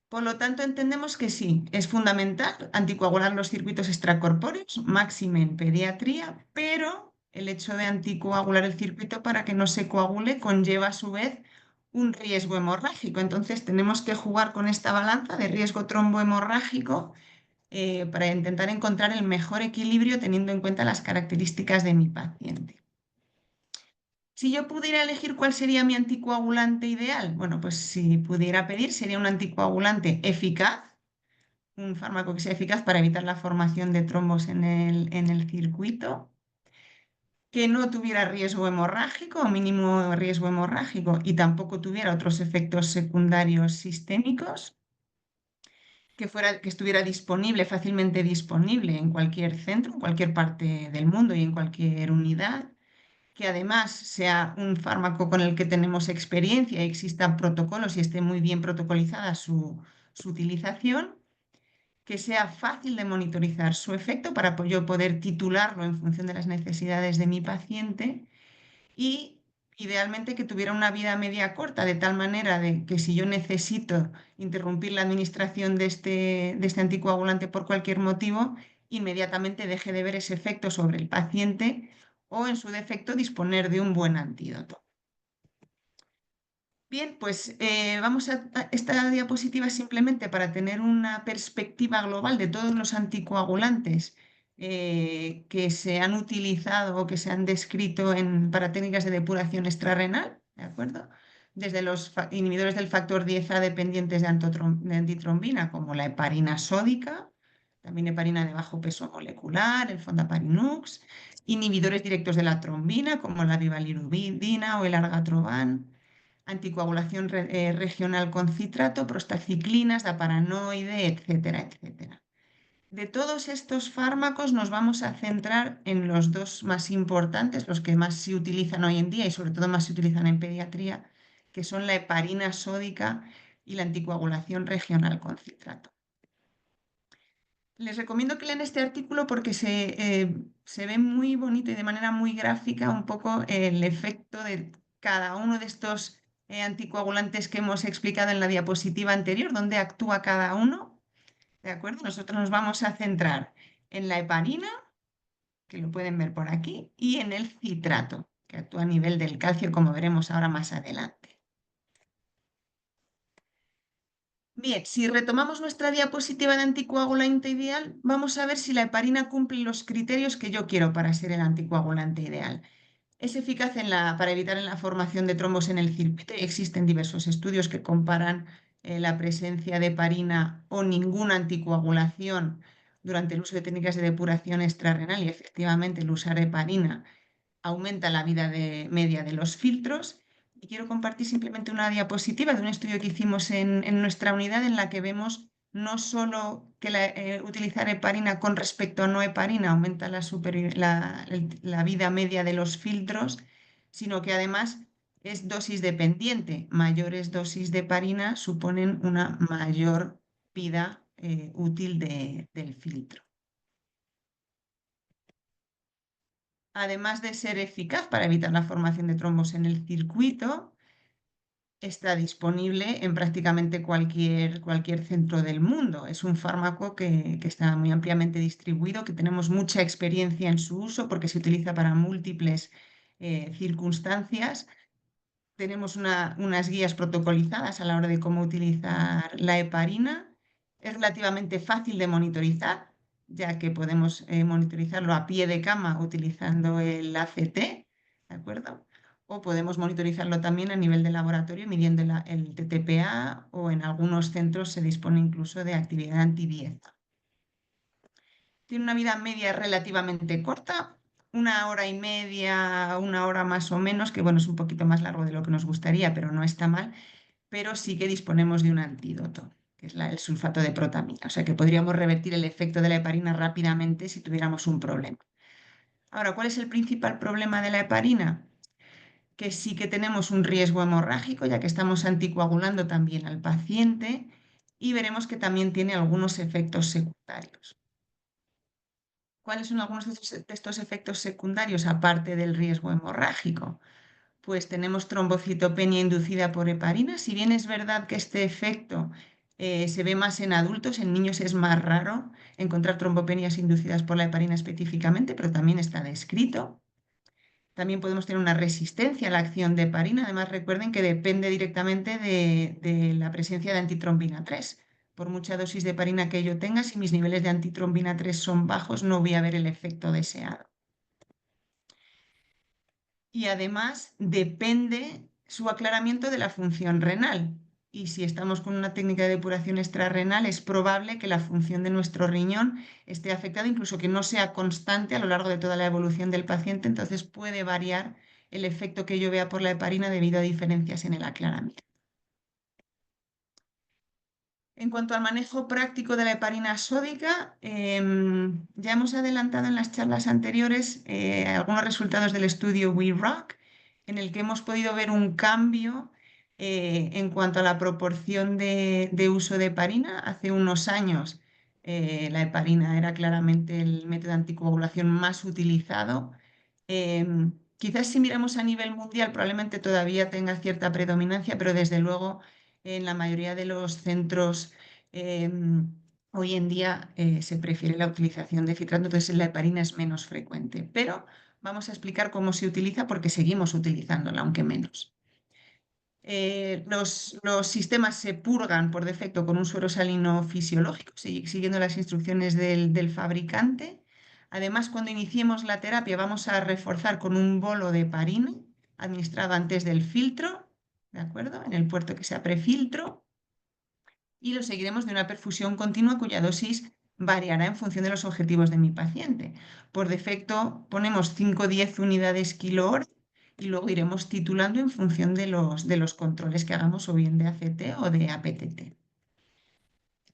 Por lo tanto, entendemos que sí, es fundamental anticoagular los circuitos extracorpóreos, máxime en pediatría, pero el hecho de anticoagular el circuito para que no se coagule conlleva a su vez un riesgo hemorrágico. Entonces, tenemos que jugar con esta balanza de riesgo trombohemorrágico para intentar encontrar el mejor equilibrio teniendo en cuenta las características de mi paciente. Si yo pudiera elegir cuál sería mi anticoagulante ideal, bueno, pues si pudiera pedir, sería un anticoagulante eficaz, un fármaco que sea eficaz para evitar la formación de trombos en el circuito, que no tuviera riesgo hemorrágico o mínimo riesgo hemorrágico y tampoco tuviera otros efectos secundarios sistémicos, que estuviera disponible, fácilmente disponible en cualquier centro, en cualquier parte del mundo y en cualquier unidad, que además sea un fármaco con el que tenemos experiencia y existan protocolos y esté muy bien protocolizada su utilización, que sea fácil de monitorizar su efecto para yo poder titularlo en función de las necesidades de mi paciente y idealmente que tuviera una vida media corta, de tal manera de que si yo necesito interrumpir la administración de este anticoagulante por cualquier motivo, inmediatamente deje de ver ese efecto sobre el paciente o, en su defecto, disponer de un buen antídoto. Bien, pues vamos a esta diapositiva simplemente para tener una perspectiva global de todos los anticoagulantes que se han utilizado o que se han descrito para técnicas de depuración extrarrenal, ¿de acuerdo? Desde los inhibidores del factor 10A dependientes de antitrombina, como la heparina sódica, también heparina de bajo peso molecular, el fondaparinux, inhibidores directos de la trombina, como la bivalirubina o el argatroban, anticoagulación regional con citrato, prostaciclinas, daparanoide, etcétera, etcétera. De todos estos fármacos nos vamos a centrar en los dos más importantes, los que más se utilizan hoy en día y sobre todo más se utilizan en pediatría, que son la heparina sódica y la anticoagulación regional con citrato. Les recomiendo que lean este artículo porque se ve muy bonito y de manera muy gráfica un poco el efecto de cada uno de estos anticoagulantes que hemos explicado en la diapositiva anterior, dónde actúa cada uno. ¿De acuerdo? Nosotros nos vamos a centrar en la heparina, que lo pueden ver por aquí, y en el citrato, que actúa a nivel del calcio, como veremos ahora más adelante. Bien, si retomamos nuestra diapositiva de anticoagulante ideal, vamos a ver si la heparina cumple los criterios que yo quiero para ser el anticoagulante ideal. Es eficaz para evitar la formación de trombos en el circuito y existen diversos estudios que comparan la presencia de heparina o ninguna anticoagulación durante el uso de técnicas de depuración extrarrenal y efectivamente el usar heparina aumenta la vida media de los filtros. Y quiero compartir simplemente una diapositiva de un estudio que hicimos en nuestra unidad en la que vemos no solo que utilizar heparina con respecto a no heparina aumenta la vida media de los filtros, sino que además es dosis dependiente. Mayores dosis de heparina suponen una mayor vida útil del filtro. Además de ser eficaz para evitar la formación de trombos en el circuito, está disponible en prácticamente cualquier centro del mundo. Es un fármaco que está muy ampliamente distribuido, que tenemos mucha experiencia en su uso porque se utiliza para múltiples circunstancias. Tenemos unas guías protocolizadas a la hora de cómo utilizar la heparina. Es relativamente fácil de monitorizar, ya que podemos monitorizarlo a pie de cama utilizando el ACT, ¿de acuerdo? O podemos monitorizarlo también a nivel de laboratorio midiendo el TTPA, o en algunos centros se dispone incluso de actividad antidieta. Tiene una vida media relativamente corta, 1 hora y media, 1 hora más o menos, que bueno, es un poquito más largo de lo que nos gustaría, pero no está mal, pero sí que disponemos de un antídoto, que es el sulfato de protamina, o sea que podríamos revertir el efecto de la heparina rápidamente si tuviéramos un problema. Ahora, ¿cuál es el principal problema de la heparina? Que sí que tenemos un riesgo hemorrágico, ya que estamos anticoagulando también al paciente, y veremos que también tiene algunos efectos secundarios. ¿Cuáles son algunos de estos efectos secundarios, aparte del riesgo hemorrágico? Pues tenemos trombocitopenia inducida por heparina. Si bien es verdad que este efecto se ve más en adultos, en niños es más raro encontrar trombopenias inducidas por la heparina específicamente, pero también está descrito. También podemos tener una resistencia a la acción de heparina. Además, recuerden que depende directamente de la presencia de antitrombina 3. Por mucha dosis de heparina que yo tenga, si mis niveles de antitrombina 3 son bajos, no voy a ver el efecto deseado. Y además depende su aclaramiento de la función renal. Y si estamos con una técnica de depuración extrarrenal, es probable que la función de nuestro riñón esté afectada, incluso que no sea constante a lo largo de toda la evolución del paciente. Entonces puede variar el efecto que yo vea por la heparina debido a diferencias en el aclaramiento. En cuanto al manejo práctico de la heparina sódica, ya hemos adelantado en las charlas anteriores algunos resultados del estudio WeRock, en el que hemos podido ver un cambio en cuanto a la proporción de uso de heparina. Hace unos años la heparina era claramente el método de anticoagulación más utilizado. Quizás si miramos a nivel mundial probablemente todavía tenga cierta predominancia, pero desde luego en la mayoría de los centros hoy en día se prefiere la utilización de citrato, entonces la heparina es menos frecuente. Pero vamos a explicar cómo se utiliza porque seguimos utilizándola, aunque menos. Los sistemas se purgan por defecto con un suero salino fisiológico, siguiendo las instrucciones del fabricante. Además, cuando iniciemos la terapia vamos a reforzar con un bolo de heparina administrado antes del filtro, ¿de acuerdo? En el puerto que sea prefiltro. Y lo seguiremos de una perfusión continua cuya dosis variará en función de los objetivos de mi paciente. Por defecto ponemos 5 o 10 unidades kilo-hora y luego iremos titulando en función de los controles que hagamos o bien de ACT o de APTT.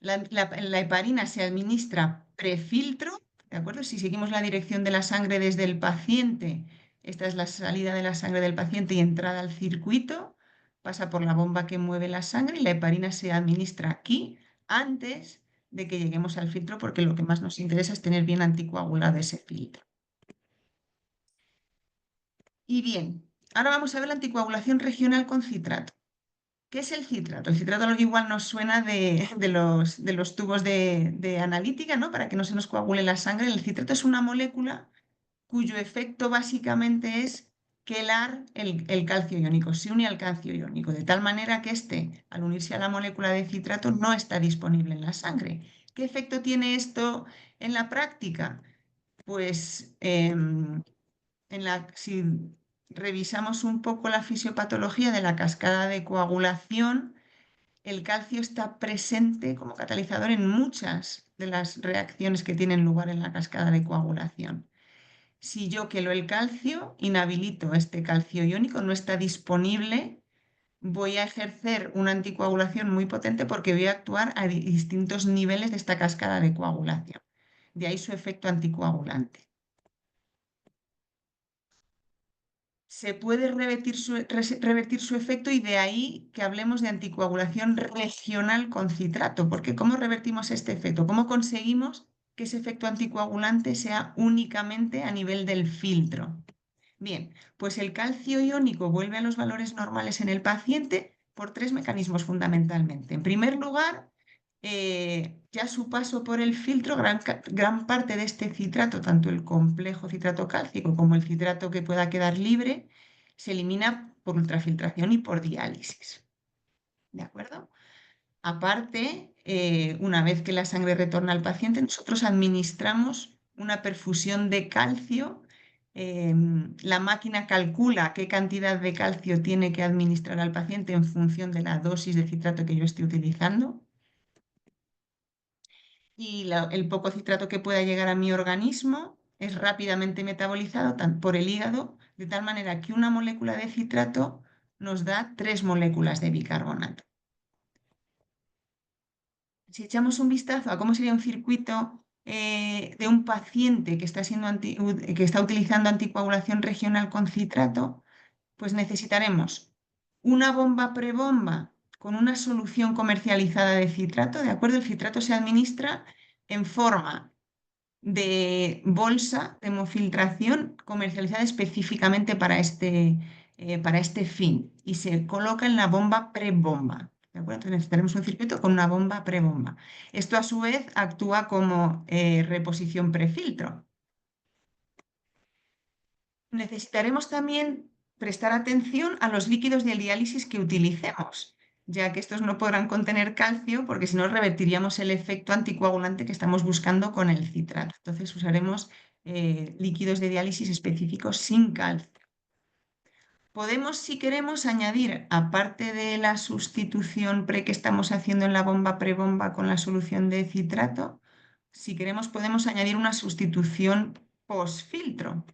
La heparina se administra prefiltro, ¿de acuerdo? Si seguimos la dirección de la sangre desde el paciente, esta es la salida de la sangre del paciente y entrada al circuito, pasa por la bomba que mueve la sangre y la heparina se administra aquí antes de que lleguemos al filtro, porque lo que más nos interesa es tener bien anticoagulado ese filtro. Y bien, ahora vamos a ver la anticoagulación regional con citrato. ¿Qué es el citrato? El citrato igual nos suena de los tubos de analítica, ¿no? Para que no se nos coagule la sangre. El citrato es una molécula cuyo efecto básicamente es quelar el calcio iónico, se une al calcio iónico, de tal manera que este, al unirse a la molécula de citrato, no está disponible en la sangre. ¿Qué efecto tiene esto en la práctica? Pues si revisamos un poco la fisiopatología de la cascada de coagulación, el calcio está presente como catalizador en muchas de las reacciones que tienen lugar en la cascada de coagulación. Si yo quelo el calcio, inhabilito este calcio iónico, no está disponible, voy a ejercer una anticoagulación muy potente porque voy a actuar a distintos niveles de esta cascada de coagulación. De ahí su efecto anticoagulante. Se puede revertir su efecto y de ahí que hablemos de anticoagulación regional con citrato, porque ¿cómo revertimos este efecto? ¿Cómo conseguimos que ese efecto anticoagulante sea únicamente a nivel del filtro? Bien, pues el calcio iónico vuelve a los valores normales en el paciente por 3 mecanismos fundamentalmente. En primer lugar, ya su paso por el filtro, gran parte de este citrato, tanto el complejo citrato cálcico como el citrato que pueda quedar libre, se elimina por ultrafiltración y por diálisis. ¿De acuerdo? Aparte, una vez que la sangre retorna al paciente, nosotros administramos una perfusión de calcio. La máquina calcula qué cantidad de calcio tiene que administrar al paciente en función de la dosis de citrato que yo esté utilizando. Y el poco citrato que pueda llegar a mi organismo es rápidamente metabolizado por el hígado, de tal manera que una molécula de citrato nos da 3 moléculas de bicarbonato. Si echamos un vistazo a cómo sería un circuito de un paciente que está utilizando anticoagulación regional con citrato, pues necesitaremos una bomba prebomba con una solución comercializada de citrato, ¿de acuerdo? El citrato se administra en forma de bolsa de hemofiltración comercializada específicamente para este fin y se coloca en la bomba prebomba. ¿De acuerdo? Entonces necesitaremos un circuito con una bomba prebomba. Esto a su vez actúa como reposición prefiltro. Necesitaremos también prestar atención a los líquidos de diálisis que utilicemos, ya que estos no podrán contener calcio porque si no revertiríamos el efecto anticoagulante que estamos buscando con el citrato. Entonces usaremos líquidos de diálisis específicos sin calcio. Podemos, si queremos, añadir, aparte de la sustitución que estamos haciendo en la bomba prebomba con la solución de citrato, si queremos podemos añadir una sustitución post-filtro.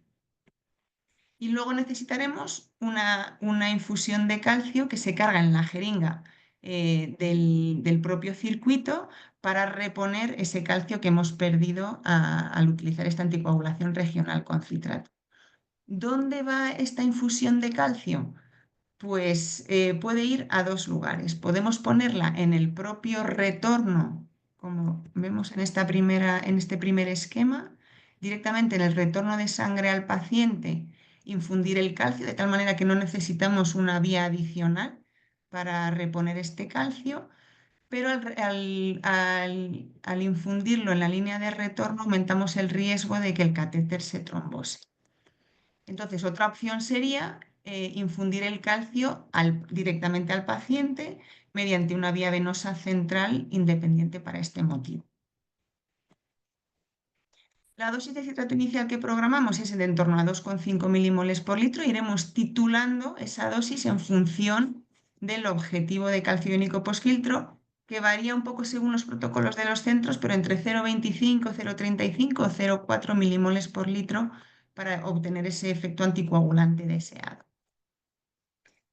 Y luego necesitaremos una infusión de calcio que se carga en la jeringa del propio circuito para reponer ese calcio que hemos perdido al utilizar esta anticoagulación regional con citrato. ¿Dónde va esta infusión de calcio? Pues puede ir a 2 lugares. Podemos ponerla en el propio retorno, como vemos en este primer esquema, directamente en el retorno de sangre al paciente, infundir el calcio de tal manera que no necesitamos una vía adicional para reponer este calcio, pero al infundirlo en la línea de retorno aumentamos el riesgo de que el catéter se trombose. Entonces, otra opción sería infundir el calcio directamente al paciente mediante una vía venosa central independiente para este motivo. La dosis de citrato inicial que programamos es de en torno a 2,5 milimoles por litro. Iremos titulando esa dosis en función del objetivo de calcio iónico postfiltro, que varía un poco según los protocolos de los centros, pero entre 0,25, 0,35 o 0,4 milimoles por litro para obtener ese efecto anticoagulante deseado.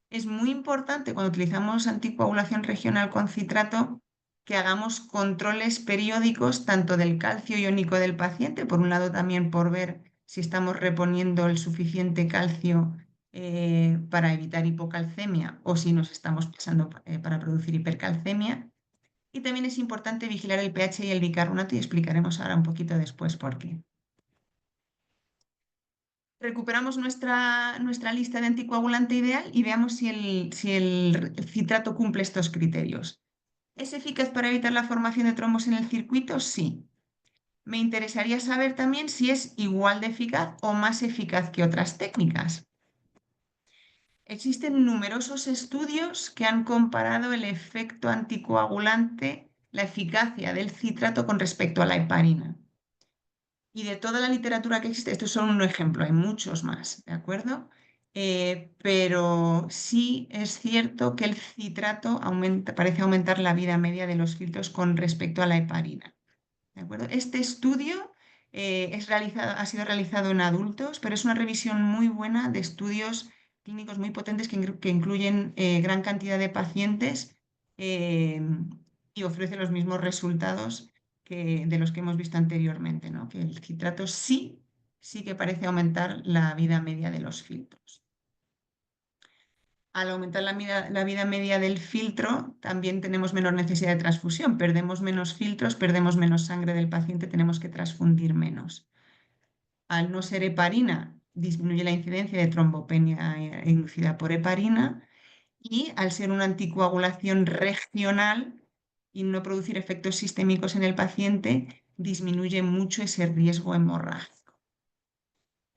Es muy importante cuando utilizamos anticoagulación regional con citrato que hagamos controles periódicos tanto del calcio iónico del paciente, por un lado también por ver si estamos reponiendo el suficiente calcio para evitar hipocalcemia o si nos estamos pasando para producir hipercalcemia. Y también es importante vigilar el pH y el bicarbonato y explicaremos ahora un poquito después por qué. Recuperamos nuestra lista de anticoagulante ideal y veamos si el citrato cumple estos criterios. ¿Es eficaz para evitar la formación de trombos en el circuito? Sí. Me interesaría saber también si es igual de eficaz o más eficaz que otras técnicas. Existen numerosos estudios que han comparado el efecto anticoagulante, la eficacia del citrato con respecto a la heparina. Y de toda la literatura que existe, esto es solo un ejemplo, hay muchos más, ¿de acuerdo? Pero sí es cierto que el citrato parece aumentar la vida media de los filtros con respecto a la heparina. ¿De acuerdo? Este estudio ha sido realizado en adultos, pero es una revisión muy buena de estudios clínicos muy potentes que incluyen gran cantidad de pacientes eh, y ofrece los mismos resultados de los que hemos visto anteriormente, ¿no? Que el citrato sí que parece aumentar la vida media de los filtros. Al aumentar la vida media del filtro, también tenemos menor necesidad de transfusión. Perdemos menos filtros, perdemos menos sangre del paciente, tenemos que transfundir menos. Al no ser heparina, disminuye la incidencia de trombopenia inducida por heparina, y al ser una anticoagulación regional y no producir efectos sistémicos en el paciente, disminuye mucho ese riesgo hemorrágico.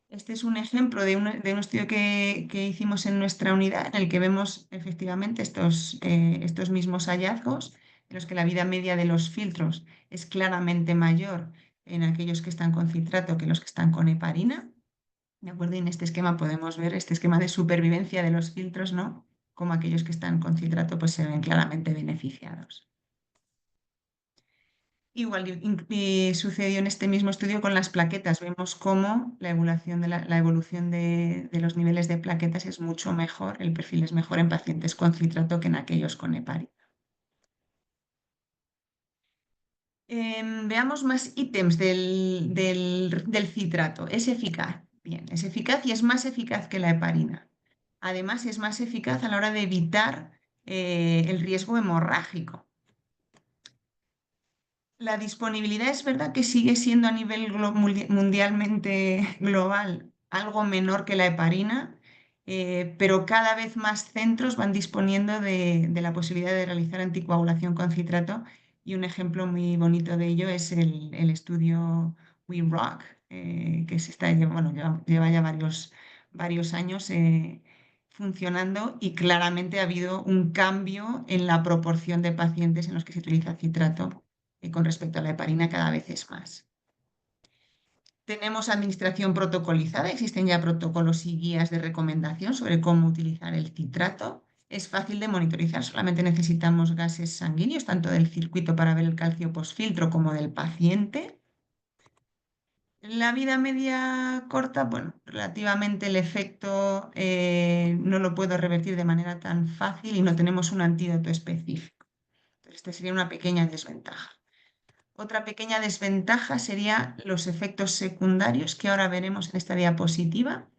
Este es un ejemplo de un estudio que hicimos en nuestra unidad, en el que vemos efectivamente estos mismos hallazgos, en los que la vida media de los filtros es claramente mayor en aquellos que están con citrato que los que están con heparina. ¿De acuerdo? Y en este esquema podemos ver este esquema de supervivencia de los filtros, ¿no? Como aquellos que están con citrato pues se ven claramente beneficiados. Igual sucedió en este mismo estudio con las plaquetas. Vemos cómo la evolución de los niveles de plaquetas es mucho mejor, el perfil es mejor en pacientes con citrato que en aquellos con heparina. Veamos más ítems del citrato. Es eficaz. Bien, es eficaz y es más eficaz que la heparina. Además, es más eficaz a la hora de evitar el riesgo hemorrágico. La disponibilidad es verdad que sigue siendo a nivel mundialmente global algo menor que la heparina, pero cada vez más centros van disponiendo de la posibilidad de realizar anticoagulación con citrato, y un ejemplo muy bonito de ello es el estudio We Rock, que lleva ya varios años funcionando, y claramente ha habido un cambio en la proporción de pacientes en los que se utiliza citrato con respecto a la heparina, cada vez es más. Tenemos administración protocolizada, existen ya protocolos y guías de recomendación sobre cómo utilizar el citrato. Es fácil de monitorizar, solamente necesitamos gases sanguíneos, tanto del circuito para ver el calcio postfiltro como del paciente. La vida media corta, bueno, relativamente el efecto no lo puedo revertir de manera tan fácil y no tenemos un antídoto específico. Entonces, esta sería una pequeña desventaja. Otra pequeña desventaja serían los efectos secundarios que ahora veremos en esta diapositiva,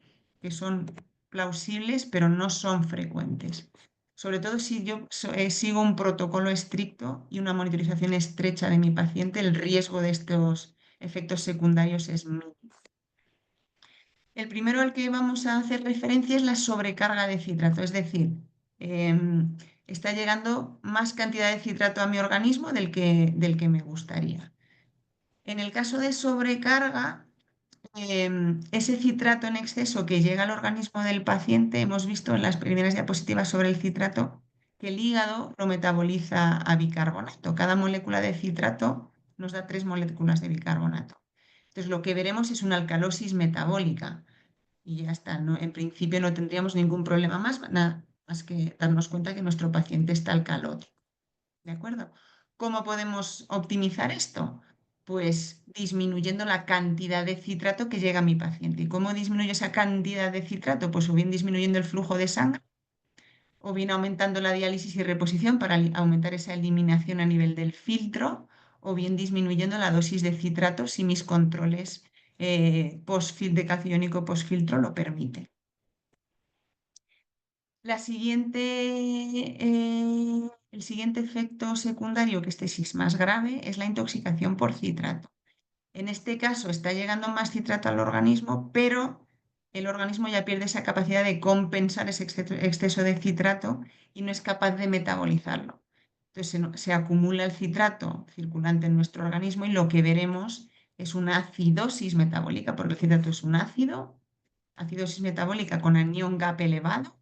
que son plausibles pero no son frecuentes. Sobre todo si yo sigo un protocolo estricto y una monitorización estrecha de mi paciente, el riesgo de estos efectos secundarios es mínimo. El primero al que vamos a hacer referencia es la sobrecarga de citrato, es decir, está llegando más cantidad de citrato a mi organismo del que me gustaría. En el caso de sobrecarga, ese citrato en exceso que llega al organismo del paciente, hemos visto en las primeras diapositivas sobre el citrato que el hígado lo metaboliza a bicarbonato. Cada molécula de citrato nos da 3 moléculas de bicarbonato. Entonces, lo que veremos es una alcalosis metabólica y ya está. En principio no tendríamos ningún problema nada más que darnos cuenta que nuestro paciente está alcalótico. ¿De acuerdo? ¿Cómo podemos optimizar esto? Pues disminuyendo la cantidad de citrato que llega a mi paciente. ¿Y cómo disminuyo esa cantidad de citrato? Pues o bien disminuyendo el flujo de sangre, o bien aumentando la diálisis y reposición para aumentar esa eliminación a nivel del filtro, o bien disminuyendo la dosis de citrato si mis controles de calcio iónico postfiltro lo permiten. El siguiente efecto secundario, que este sí es más grave, es la intoxicación por citrato. En este caso está llegando más citrato al organismo, pero el organismo ya pierde esa capacidad de compensar ese exceso de citrato y no es capaz de metabolizarlo. Entonces se acumula el citrato circulante en nuestro organismo y lo que veremos es una acidosis metabólica, porque el citrato es un ácido, acidosis metabólica con anión GAP elevado,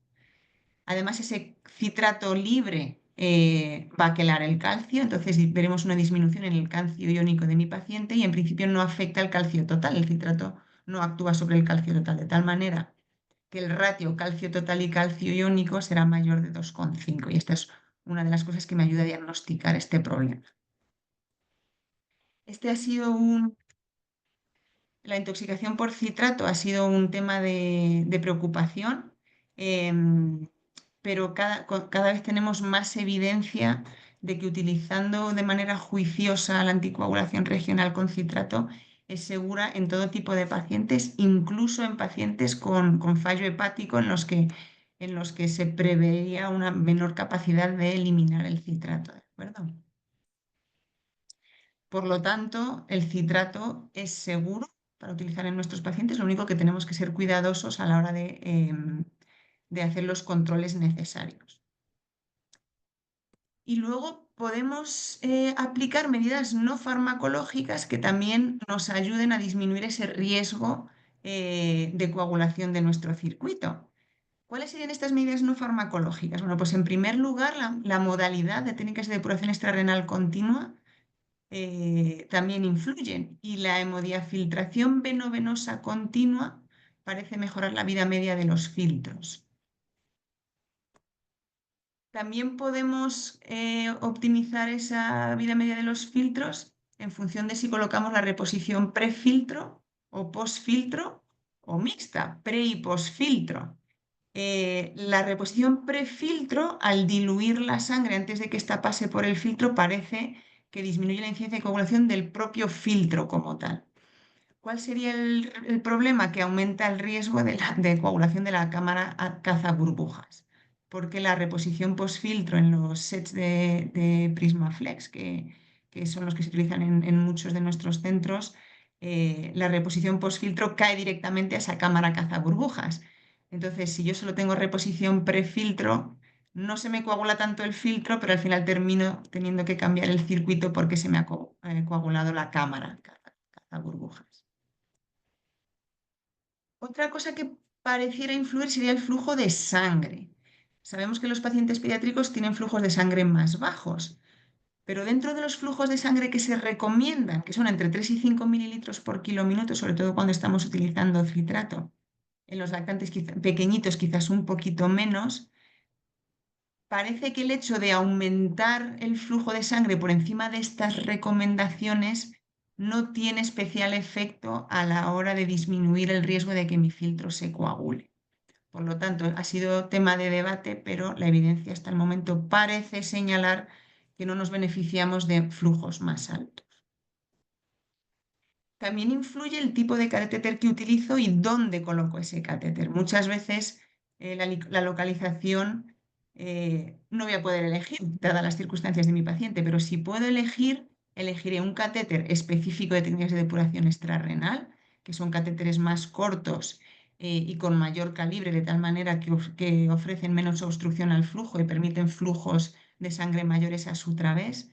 Además, ese citrato libre va a quelar el calcio, entonces veremos una disminución en el calcio iónico de mi paciente y en principio no afecta el calcio total. El citrato no actúa sobre el calcio total, de tal manera que el ratio calcio total y calcio iónico será mayor de 2,5. Y esta es una de las cosas que me ayuda a diagnosticar este problema. Este ha sido la intoxicación por citrato ha sido un tema de preocupación, pero cada vez tenemos más evidencia de que utilizando de manera juiciosa la anticoagulación regional con citrato es segura en todo tipo de pacientes, incluso en pacientes con fallo hepático en los que se preveía una menor capacidad de eliminar el citrato, ¿de acuerdo? Por lo tanto, el citrato es seguro para utilizar en nuestros pacientes, lo único que tenemos que ser cuidadosos a la hora de hacer los controles necesarios. Y luego podemos aplicar medidas no farmacológicas que también nos ayuden a disminuir ese riesgo de coagulación de nuestro circuito. ¿Cuáles serían estas medidas no farmacológicas? Bueno, pues en primer lugar, la modalidad de técnicas de depuración extrarrenal continua también influyen y la hemodiafiltración venovenosa continua parece mejorar la vida media de los filtros. También podemos optimizar esa vida media de los filtros en función de si colocamos la reposición prefiltro o postfiltro o mixta, pre y postfiltro. La reposición prefiltro, al diluir la sangre antes de que ésta pase por el filtro, parece que disminuye la incidencia de coagulación del propio filtro como tal. ¿Cuál sería el problema? Que aumenta el riesgo de coagulación de la cámara cazaburbujas, porque la reposición postfiltro en los sets de Prismaflex, que son los que se utilizan en muchos de nuestros centros, la reposición postfiltro cae directamente a esa cámara cazaburbujas. Entonces, si yo solo tengo reposición prefiltro, no se me coagula tanto el filtro, pero al final termino teniendo que cambiar el circuito porque se me ha coagulado la cámara cazaburbujas. Otra cosa que pareciera influir sería el flujo de sangre. Sabemos que los pacientes pediátricos tienen flujos de sangre más bajos, pero dentro de los flujos de sangre que se recomiendan, que son entre 3 y 5 mililitros por kilo-minuto, sobre todo cuando estamos utilizando citrato, en los lactantes pequeñitos quizás un poquito menos, parece que el hecho de aumentar el flujo de sangre por encima de estas recomendaciones no tiene especial efecto a la hora de disminuir el riesgo de que mi filtro se coagule. Por lo tanto, ha sido tema de debate, pero la evidencia hasta el momento parece señalar que no nos beneficiamos de flujos más altos. También influye el tipo de catéter que utilizo y dónde coloco ese catéter. Muchas veces la localización no voy a poder elegir, dadas las circunstancias de mi paciente, pero si puedo elegir, elegiré un catéter específico de técnicas de depuración extrarrenal, que son catéteres más cortos y con mayor calibre, de tal manera que ofrecen menos obstrucción al flujo y permiten flujos de sangre mayores a su través.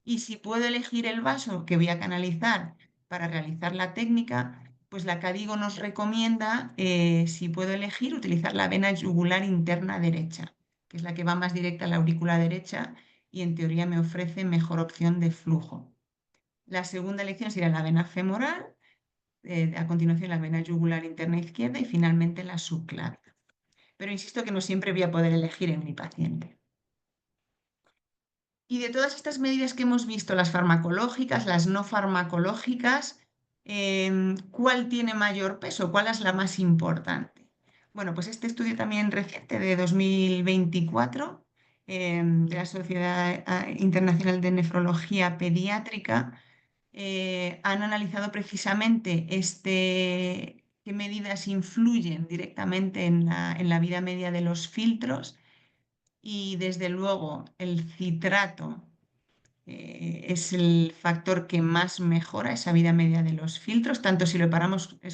Y si puedo elegir el vaso que voy a canalizar para realizar la técnica, pues la CADIGO nos recomienda, si puedo elegir, utilizar la vena yugular interna derecha, que es la que va más directa a la aurícula derecha y en teoría me ofrece mejor opción de flujo. La segunda elección sería la vena femoral, a continuación la vena yugular interna izquierda y finalmente la subclaviana. Pero insisto que no siempre voy a poder elegir en mi paciente. Y de todas estas medidas que hemos visto, las farmacológicas, las no farmacológicas, ¿cuál tiene mayor peso? ¿Cuál es la más importante? Bueno, pues este estudio también reciente de 2024 de la Sociedad Internacional de Nefrología Pediátrica han analizado precisamente qué medidas influyen directamente en la vida media de los filtros y desde luego el citrato es el factor que más mejora esa vida media de los filtros, tanto si lo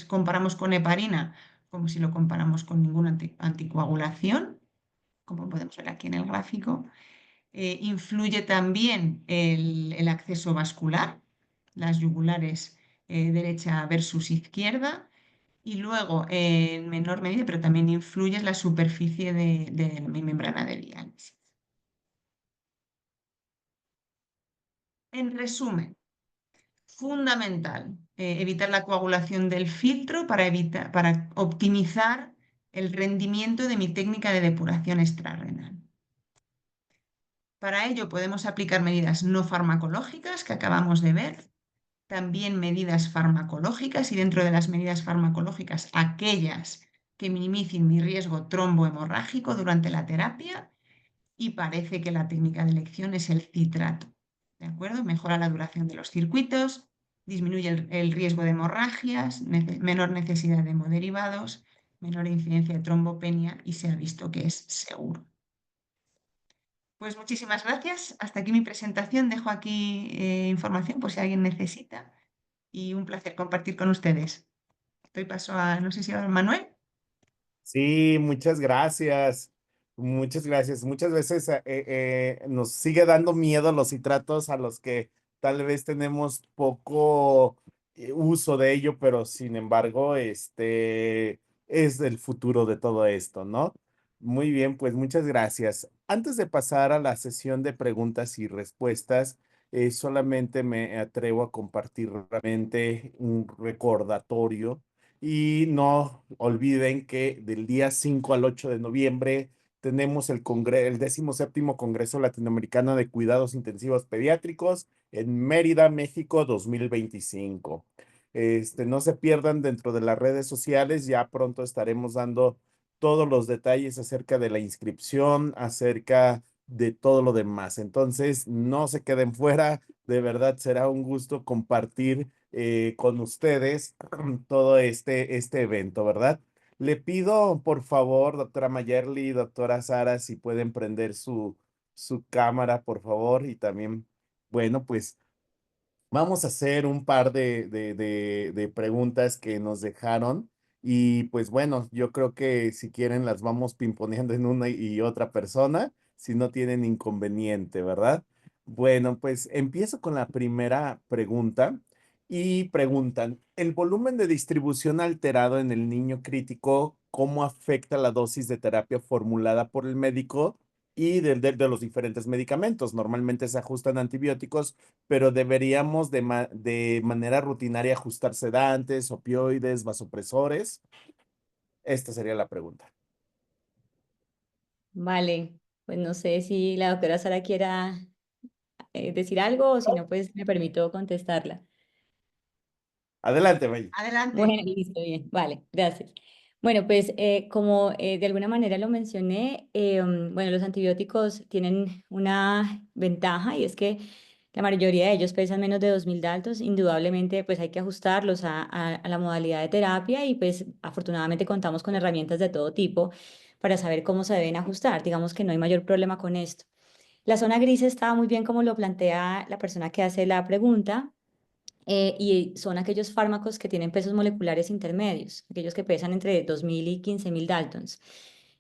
comparamos con heparina como si lo comparamos con ninguna anticoagulación, como podemos ver aquí en el gráfico. Influye también el acceso vascular, las yugulares derecha versus izquierda, Y luego, en menor medida, pero también influye, es la superficie de mi membrana de diálisis. En resumen, fundamental, evitar la coagulación del filtro para optimizar el rendimiento de mi técnica de depuración extrarrenal. Para ello podemos aplicar medidas no farmacológicas que acabamos de ver, también medidas farmacológicas y dentro de las medidas farmacológicas aquellas que minimicen mi riesgo trombohemorrágico durante la terapia y parece que la técnica de elección es el citrato. ¿De acuerdo? Mejora la duración de los circuitos, disminuye el riesgo de hemorragias, menor necesidad de hemoderivados, menor incidencia de trombopenia y se ha visto que es seguro. Pues muchísimas gracias. Hasta aquí mi presentación. Dejo aquí información por si alguien necesita y un placer compartir con ustedes. Doy paso a, no sé si a Manuel. Sí, muchas gracias. Muchas gracias. Muchas veces nos sigue dando miedo los citratos a los que tal vez tenemos poco uso de ello, pero sin embargo, es el futuro de todo esto, ¿no? Muy bien, pues muchas gracias. Antes de pasar a la sesión de preguntas y respuestas, solamente me atrevo a compartir realmente un recordatorio y no olviden que del día 5 al 8 de noviembre tenemos el 17º Congreso Latinoamericano de Cuidados Intensivos Pediátricos en Mérida, México 2025. No se pierdan dentro de las redes sociales, ya pronto estaremos dando todos los detalles acerca de la inscripción, acerca de todo lo demás. Entonces, no se queden fuera, de verdad será un gusto compartir con ustedes todo este evento, ¿verdad? Le pido, por favor, doctora Mayerly, doctora Sara, si pueden prender su cámara, por favor, y también, bueno, pues vamos a hacer un par de preguntas que nos dejaron y pues bueno, yo creo que si quieren las vamos pimponeando en una y otra persona, si no tienen inconveniente, ¿verdad? Bueno, pues empiezo con la primera pregunta y preguntan, ¿el volumen de distribución alterado en el niño crítico, cómo afecta la dosis de terapia formulada por el médico y de los diferentes medicamentos? Normalmente se ajustan antibióticos, pero deberíamos de manera rutinaria ajustar sedantes, opioides, vasopresores. Esta sería la pregunta. Vale, pues no sé si la doctora Sara quiera decir algo o si no, pues me permito contestarla. Adelante, May. Adelante. Bueno, listo, bien, vale, gracias. Bueno, pues como de alguna manera lo mencioné, bueno, los antibióticos tienen una ventaja y es que la mayoría de ellos pesan menos de 2000 daltons. Indudablemente, pues hay que ajustarlos a la modalidad de terapia y pues afortunadamente contamos con herramientas de todo tipo para saber cómo se deben ajustar. Digamos que no hay mayor problema con esto. La zona gris estaba muy bien como lo plantea la persona que hace la pregunta y son aquellos fármacos que tienen pesos moleculares intermedios, aquellos que pesan entre 2000 y 15000 daltons,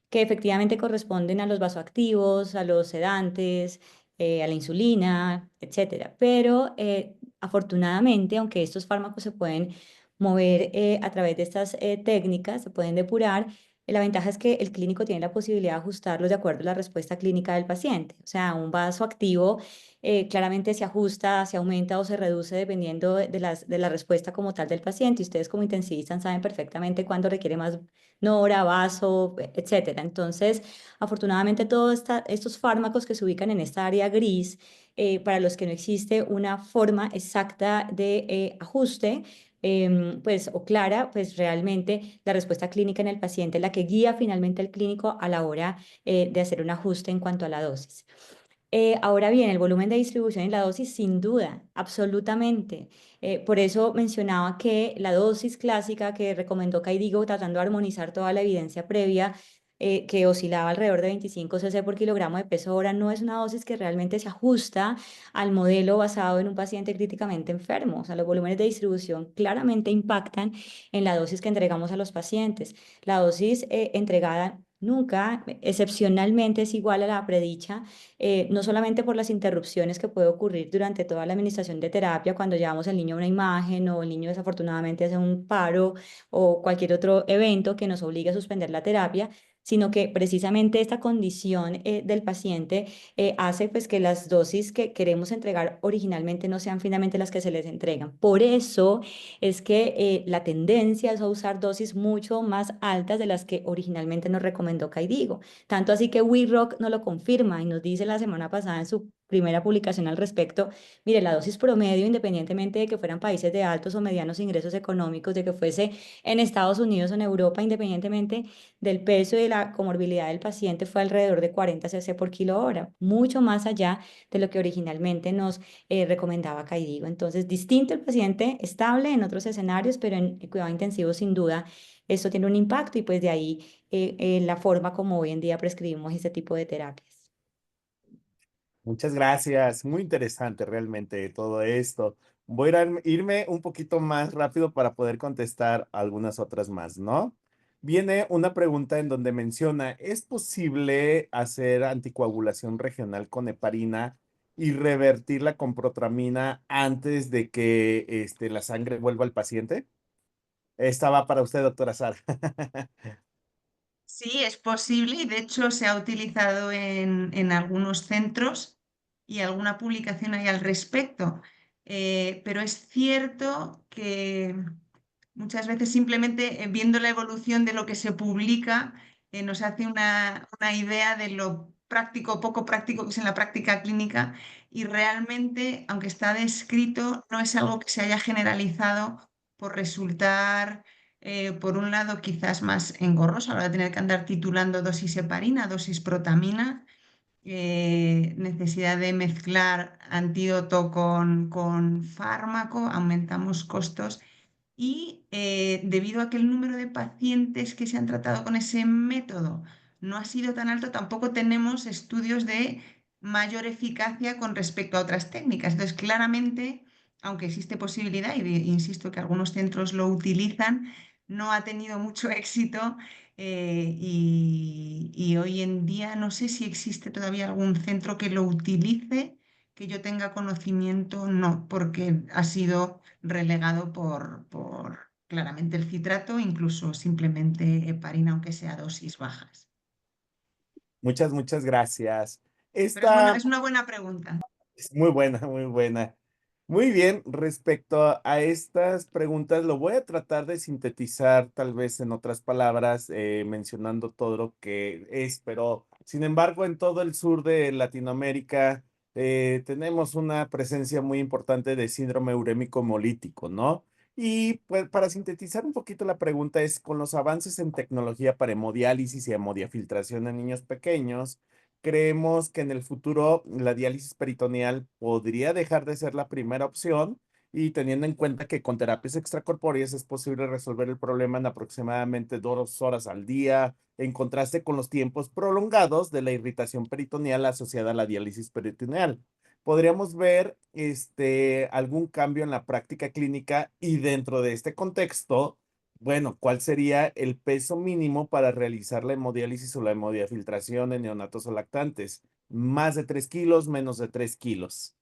que efectivamente corresponden a los vasoactivos, a los sedantes, a la insulina, etcétera. Pero afortunadamente, aunque estos fármacos se pueden mover a través de estas técnicas, se pueden depurar, la ventaja es que el clínico tiene la posibilidad de ajustarlos de acuerdo a la respuesta clínica del paciente. O sea, un vasoactivo claramente se ajusta, se aumenta o se reduce dependiendo de la respuesta como tal del paciente. Y ustedes como intensivistas saben perfectamente cuándo requiere más nora, vaso, etcétera. Entonces, afortunadamente todos estos fármacos que se ubican en esta área gris, para los que no existe una forma exacta de ajuste, pues, o clara, pues realmente la respuesta clínica en el paciente es la que guía finalmente al clínico a la hora de hacer un ajuste en cuanto a la dosis. Ahora bien, el volumen de distribución y la dosis, sin duda, absolutamente. Por eso mencionaba que la dosis clásica que recomendó Caidigo, tratando de armonizar toda la evidencia previa, que oscilaba alrededor de 25 cc por kilogramo de peso hora, no es una dosis que realmente se ajusta al modelo basado en un paciente críticamente enfermo. O sea, los volúmenes de distribución claramente impactan en la dosis que entregamos a los pacientes. La dosis entregada nunca, excepcionalmente, es igual a la predicha, no solamente por las interrupciones que puede ocurrir durante toda la administración de terapia, cuando llevamos al niño a una imagen o el niño desafortunadamente hace un paro o cualquier otro evento que nos obligue a suspender la terapia, sino que precisamente esta condición del paciente hace pues que las dosis que queremos entregar originalmente no sean finalmente las que se les entregan. Por eso es que la tendencia es a usar dosis mucho más altas de las que originalmente nos recomendó KDIGO. Tanto así que WeRock nos lo confirma y nos dice la semana pasada en su primera publicación al respecto, mire, la dosis promedio, independientemente de que fueran países de altos o medianos ingresos económicos, de que fuese en Estados Unidos o en Europa, independientemente del peso y de la comorbilidad del paciente, fue alrededor de 40 cc por kilo hora, mucho más allá de lo que originalmente nos recomendaba KDIGO. Entonces, distinto el paciente estable en otros escenarios, pero en el cuidado intensivo sin duda esto tiene un impacto y pues de ahí la forma como hoy en día prescribimos este tipo de terapias. Muchas gracias, muy interesante realmente todo esto. Voy a irme un poquito más rápido para poder contestar algunas otras más, ¿no? Viene una pregunta en donde menciona, ¿es posible hacer anticoagulación regional con heparina y revertirla con protramina antes de que la sangre vuelva al paciente? Esta va para usted, doctora Sara. Sí, es posible y de hecho se ha utilizado en algunos centros y alguna publicación hay al respecto. Pero es cierto que muchas veces simplemente viendo la evolución de lo que se publica nos hace una idea de lo práctico o poco práctico que es en la práctica clínica y realmente, aunque está descrito, no es algo que se haya generalizado por resultar por un lado, quizás más engorroso a la hora de tener que andar titulando dosis heparina, dosis protamina, necesidad de mezclar antídoto con fármaco, aumentamos costos y debido a que el número de pacientes que se han tratado con ese método no ha sido tan alto, tampoco tenemos estudios de mayor eficacia con respecto a otras técnicas. Entonces, claramente, aunque existe posibilidad, y insisto que algunos centros lo utilizan, no ha tenido mucho éxito y hoy en día no sé si existe todavía algún centro que lo utilice, que yo tenga conocimiento, no, porque ha sido relegado por claramente el citrato, incluso simplemente heparina, aunque sea dosis bajas. Muchas gracias. Pero Esta es una buena pregunta. es muy buena, muy buena. Muy bien, respecto a estas preguntas, lo voy a tratar de sintetizar tal vez en otras palabras, mencionando todo lo que es, pero sin embargo, en todo el sur de Latinoamérica tenemos una presencia muy importante de síndrome urémico hemolítico, ¿no? Y pues para sintetizar un poquito la pregunta es, con los avances en tecnología para hemodiálisis y hemodiafiltración en niños pequeños, creemos que en el futuro la diálisis peritoneal podría dejar de ser la primera opción y teniendo en cuenta que con terapias extracorpóreas es posible resolver el problema en aproximadamente 2 horas al día, en contraste con los tiempos prolongados de la irritación peritoneal asociada a la diálisis peritoneal. Podríamos ver algún cambio en la práctica clínica y dentro de este contexto, bueno, ¿cuál sería el peso mínimo para realizar la hemodiálisis o la hemodiafiltración en neonatos o lactantes? ¿Más de 3 kilos, menos de 3 kilos?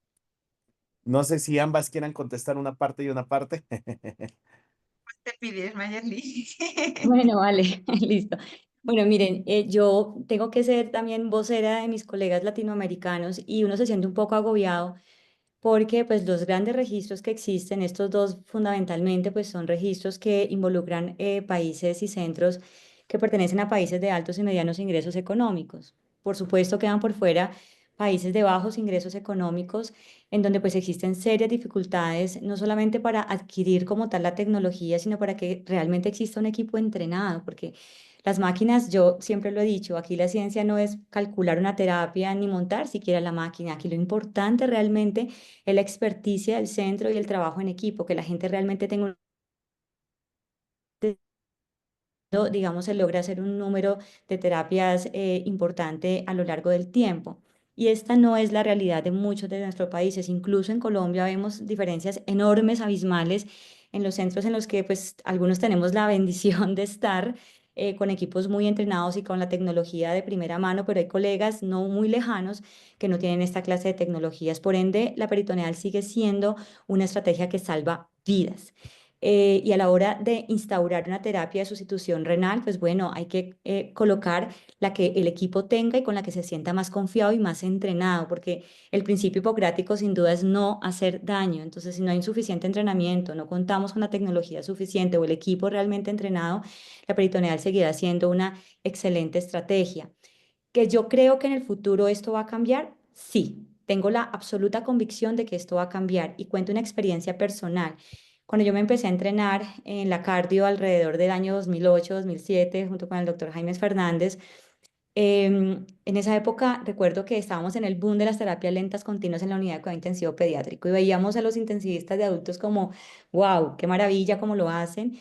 No sé si ambas quieran contestar una parte y una parte. Te pides, Mayerly. Bueno, vale, listo. Bueno, miren, yo tengo que ser también vocera de mis colegas latinoamericanos y uno se siente un poco agobiado porque pues los grandes registros que existen, estos dos fundamentalmente pues son registros que involucran países y centros que pertenecen a países de altos y medianos ingresos económicos. Por supuesto quedan por fuera países de bajos ingresos económicos en donde pues existen serias dificultades, no solamente para adquirir como tal la tecnología, sino para que realmente exista un equipo entrenado, porque las máquinas, yo siempre lo he dicho, aquí la ciencia no es calcular una terapia ni montar siquiera la máquina, aquí lo importante realmente es la experticia del centro y el trabajo en equipo, que la gente realmente tenga un digamos, se logra hacer un número de terapias importante a lo largo del tiempo. Y esta no es la realidad de muchos de nuestros países. Incluso en Colombia vemos diferencias enormes, abismales, en los centros en los que pues algunos tenemos la bendición de estar con equipos muy entrenados y con la tecnología de primera mano, pero hay colegas no muy lejanos que no tienen esta clase de tecnologías. Por ende, la peritoneal sigue siendo una estrategia que salva vidas. Y a la hora de instaurar una terapia de sustitución renal, pues bueno, hay que colocar la que el equipo tenga y con la que se sienta más confiado y más entrenado, porque el principio hipocrático sin duda es no hacer daño. Entonces, si no hay suficiente entrenamiento, no contamos con la tecnología suficiente o el equipo realmente entrenado, la peritoneal seguirá siendo una excelente estrategia. ¿Que yo creo que en el futuro esto va a cambiar? Sí, tengo la absoluta convicción de que esto va a cambiar y cuento una experiencia personal. Cuando yo me empecé a entrenar en la cardio alrededor del año 2008-2007, junto con el doctor Jaime Fernández, en esa época recuerdo que estábamos en el boom de las terapias lentas continuas en la unidad de cuidado intensivo pediátrico y veíamos a los intensivistas de adultos como, wow, qué maravilla cómo lo hacen.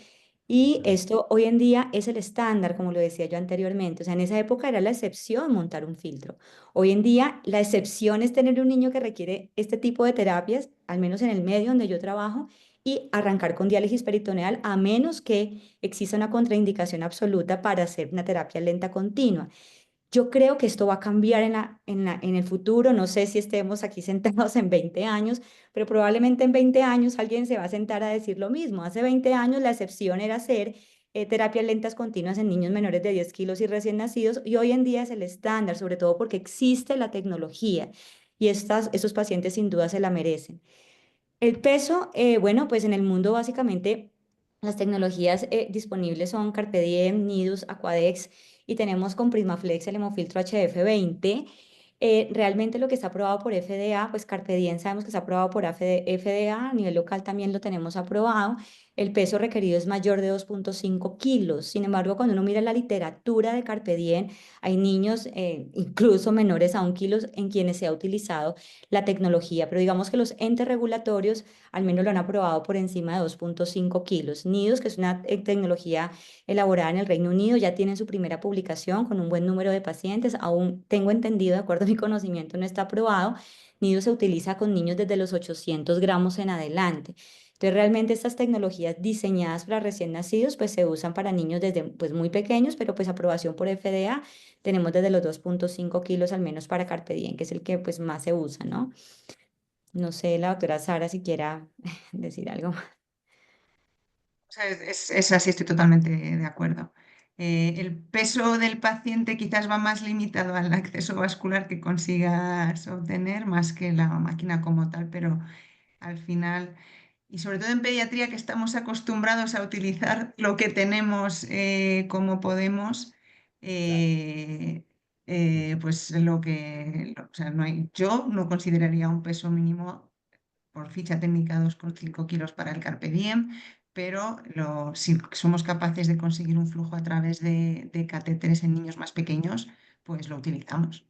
Y esto hoy en día es el estándar, como lo decía yo anteriormente. O sea, en esa época era la excepción montar un filtro. Hoy en día la excepción es tener un niño que requiere este tipo de terapias, al menos en el medio donde yo trabajo, y arrancar con diálisis peritoneal, a menos que exista una contraindicación absoluta para hacer una terapia lenta continua. Yo creo que esto va a cambiar en el futuro. No sé si estemos aquí sentados en 20 años, pero probablemente en 20 años alguien se va a sentar a decir lo mismo. Hace 20 años la excepción era hacer terapias lentas continuas en niños menores de 10 kilos y recién nacidos, y hoy en día es el estándar, sobre todo porque existe la tecnología y estos pacientes sin duda se la merecen. El peso, bueno, pues en el mundo básicamente las tecnologías disponibles son Carpe Diem, Nidus, Aquadex y tenemos con Prismaflex el hemofiltro HF20. Realmente lo que está aprobado por FDA, pues Carpe Diem sabemos que está aprobado por FDA, a nivel local también lo tenemos aprobado. El peso requerido es mayor de 2,5 kilos. Sin embargo, cuando uno mira la literatura de Carpe Diem, hay niños, incluso menores a 1 kilo, en quienes se ha utilizado la tecnología, pero digamos que los entes regulatorios al menos lo han aprobado por encima de 2,5 kilos. Nidos, que es una tecnología elaborada en el Reino Unido, ya tienen su primera publicación con un buen número de pacientes. Aún tengo entendido, de acuerdo a mi conocimiento, no está aprobado. Nido se utiliza con niños desde los 800 gramos en adelante. Entonces, realmente estas tecnologías diseñadas para recién nacidos, pues se usan para niños desde pues, muy pequeños, pero pues aprobación por FDA tenemos desde los 2,5 kilos al menos para Carpe Diem, que es el que pues más se usa, ¿no? No sé, la doctora Sara, si quiera decir algo. O sea, es así, estoy totalmente de acuerdo. El peso del paciente quizás va más limitado al acceso vascular que consigas obtener, más que la máquina como tal, pero al final, y sobre todo en pediatría, que estamos acostumbrados a utilizar lo que tenemos como podemos, eh, pues o sea, yo no consideraría un peso mínimo por ficha técnica 2,5 kilos para el Carpe Diem, pero si somos capaces de conseguir un flujo a través de catéteres en niños más pequeños, pues lo utilizamos.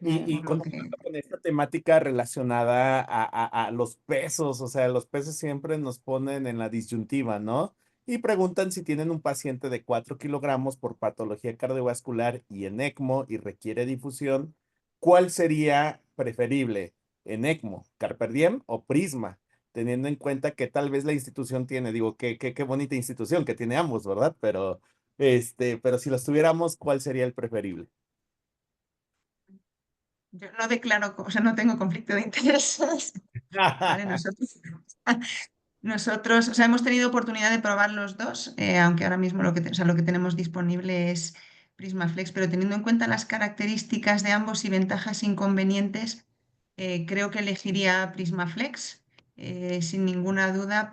Y, Por y lo que continuando con esta temática relacionada a los pesos, o sea, los pesos siempre nos ponen en la disyuntiva, ¿no? Y preguntan si tienen un paciente de 4 kilogramos por patología cardiovascular y en ECMO y requiere difusión, ¿cuál sería preferible en ECMO, Carpe Diem o Prisma? Teniendo en cuenta que tal vez la institución tiene, digo, qué bonita institución que tiene ambos, ¿verdad? Pero si los tuviéramos, ¿cuál sería el preferible? yo no declaro, o sea, no tengo conflicto de intereses, ¿vale? Nosotros, o sea, hemos tenido oportunidad de probar los dos, aunque ahora mismo o sea, lo que tenemos disponible es Prismaflex, pero teniendo en cuenta las características de ambos y ventajas e inconvenientes, creo que elegiría Prismaflex, sin ninguna duda,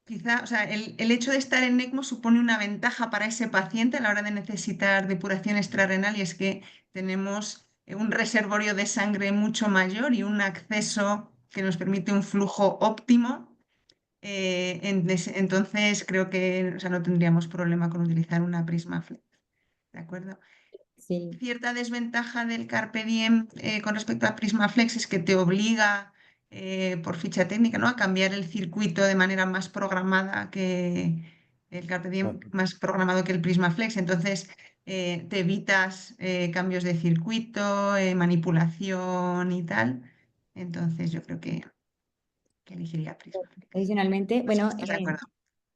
quizá, o sea, el hecho de estar en ECMO supone una ventaja para ese paciente a la hora de necesitar depuración extrarrenal, y es que tenemos un reservorio de sangre mucho mayor y un acceso que nos permite un flujo óptimo. Entonces creo que, o sea, no tendríamos problema con utilizar una Prismaflex, ¿de acuerdo? Sí. Cierta desventaja del Carpe Diem con respecto a Prismaflex es que te obliga por ficha técnica, ¿no?, a cambiar el circuito de manera más programada el Carpe Diem Ok. más programado que el PrismaFlex, entonces te evitas cambios de circuito, manipulación y tal. Entonces yo creo que elegiría PrismaFlex. Adicionalmente, No sé si bueno, estás de acuerdo.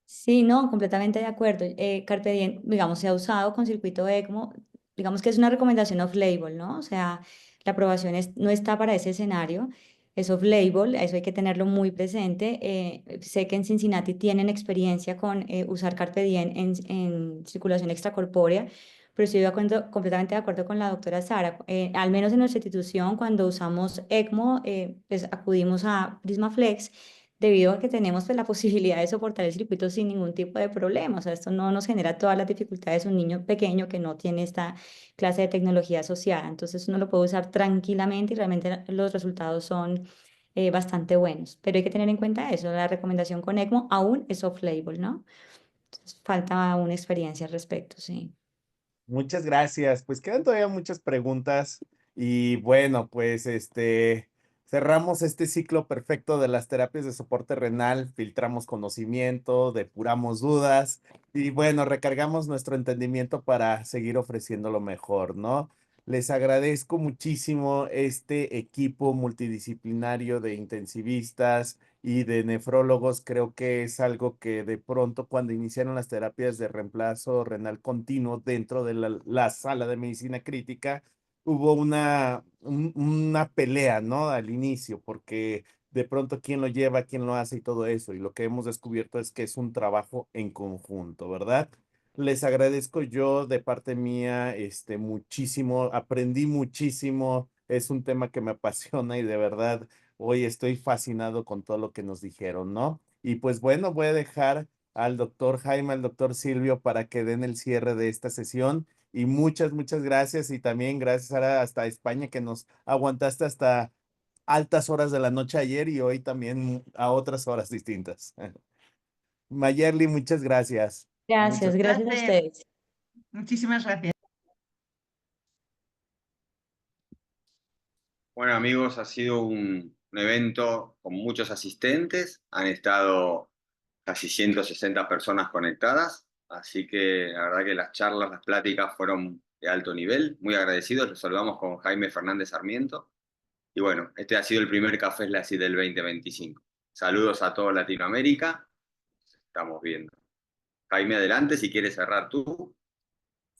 sí, no, completamente de acuerdo. Carpe Diem, digamos, se ha usado con circuito ECMO, digamos que es una recomendación off-label, ¿no? O sea, la aprobación no está para ese escenario, es off-label, eso hay que tenerlo muy presente. Sé que en Cincinnati tienen experiencia con usar Carpe Diem en circulación extracorpórea, pero estoy completamente de acuerdo con la doctora Sara. Al menos en nuestra institución, cuando usamos ECMO, pues acudimos a PrismaFlex debido a que tenemos pues, la posibilidad de soportar el circuito sin ningún tipo de problema. O sea, esto no nos genera todas las dificultades de un niño pequeño que no tiene esta clase de tecnología asociada. Entonces uno lo puede usar tranquilamente y realmente los resultados son bastante buenos. Pero hay que tener en cuenta eso, la recomendación con ECMO aún es off-label, ¿no? Entonces, falta una experiencia al respecto, sí. Muchas gracias. Pues quedan todavía muchas preguntas y bueno, pues cerramos este ciclo perfecto de las terapias de soporte renal, filtramos conocimiento, depuramos dudas y bueno, recargamos nuestro entendimiento para seguir ofreciendo lo mejor, ¿no? Les agradezco muchísimo este equipo multidisciplinario de intensivistas y de nefrólogos. Creo que es algo que de pronto cuando iniciaron las terapias de reemplazo renal continuo dentro de la sala de medicina crítica, hubo una pelea, ¿no? Al inicio, porque de pronto quién lo lleva, quién lo hace y todo eso. Y lo que hemos descubierto es que es un trabajo en conjunto, ¿verdad? Les agradezco yo de parte mía, muchísimo, aprendí muchísimo, es un tema que me apasiona y de verdad hoy estoy fascinado con todo lo que nos dijeron, ¿no? Y pues bueno, voy a dejar al doctor Jaime, al doctor Silvio para que den el cierre de esta sesión. Y muchas gracias y también gracias Sara hasta España que nos aguantaste hasta altas horas de la noche ayer y hoy también a otras horas distintas. Mayerly, muchas gracias. Gracias, Muchas gracias a Placer. ustedes. Muchísimas gracias. Bueno, amigos, ha sido un evento con muchos asistentes. Han estado casi 160 personas conectadas. Así que la verdad que las charlas, las pláticas fueron de alto nivel. Muy agradecidos. Los saludamos con Jaime Fernández Sarmiento. Y bueno, este ha sido el primer Café Slasi del 2025. Saludos a toda Latinoamérica. Estamos viendo. Jaime, adelante, si quieres cerrar tú.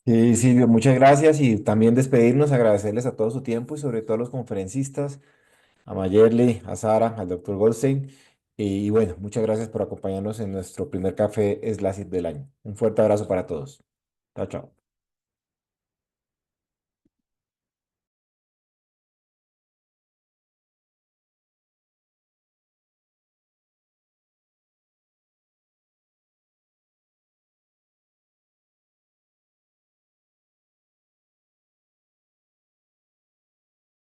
Sí, Silvio, muchas gracias y también despedirnos, agradecerles a todo su tiempo y sobre todo a los conferencistas, a Mayerly, a Sara, al doctor Goldstein. Y bueno, muchas gracias por acompañarnos en nuestro primer café SLACID del año. Un fuerte abrazo para todos. Chao, chao.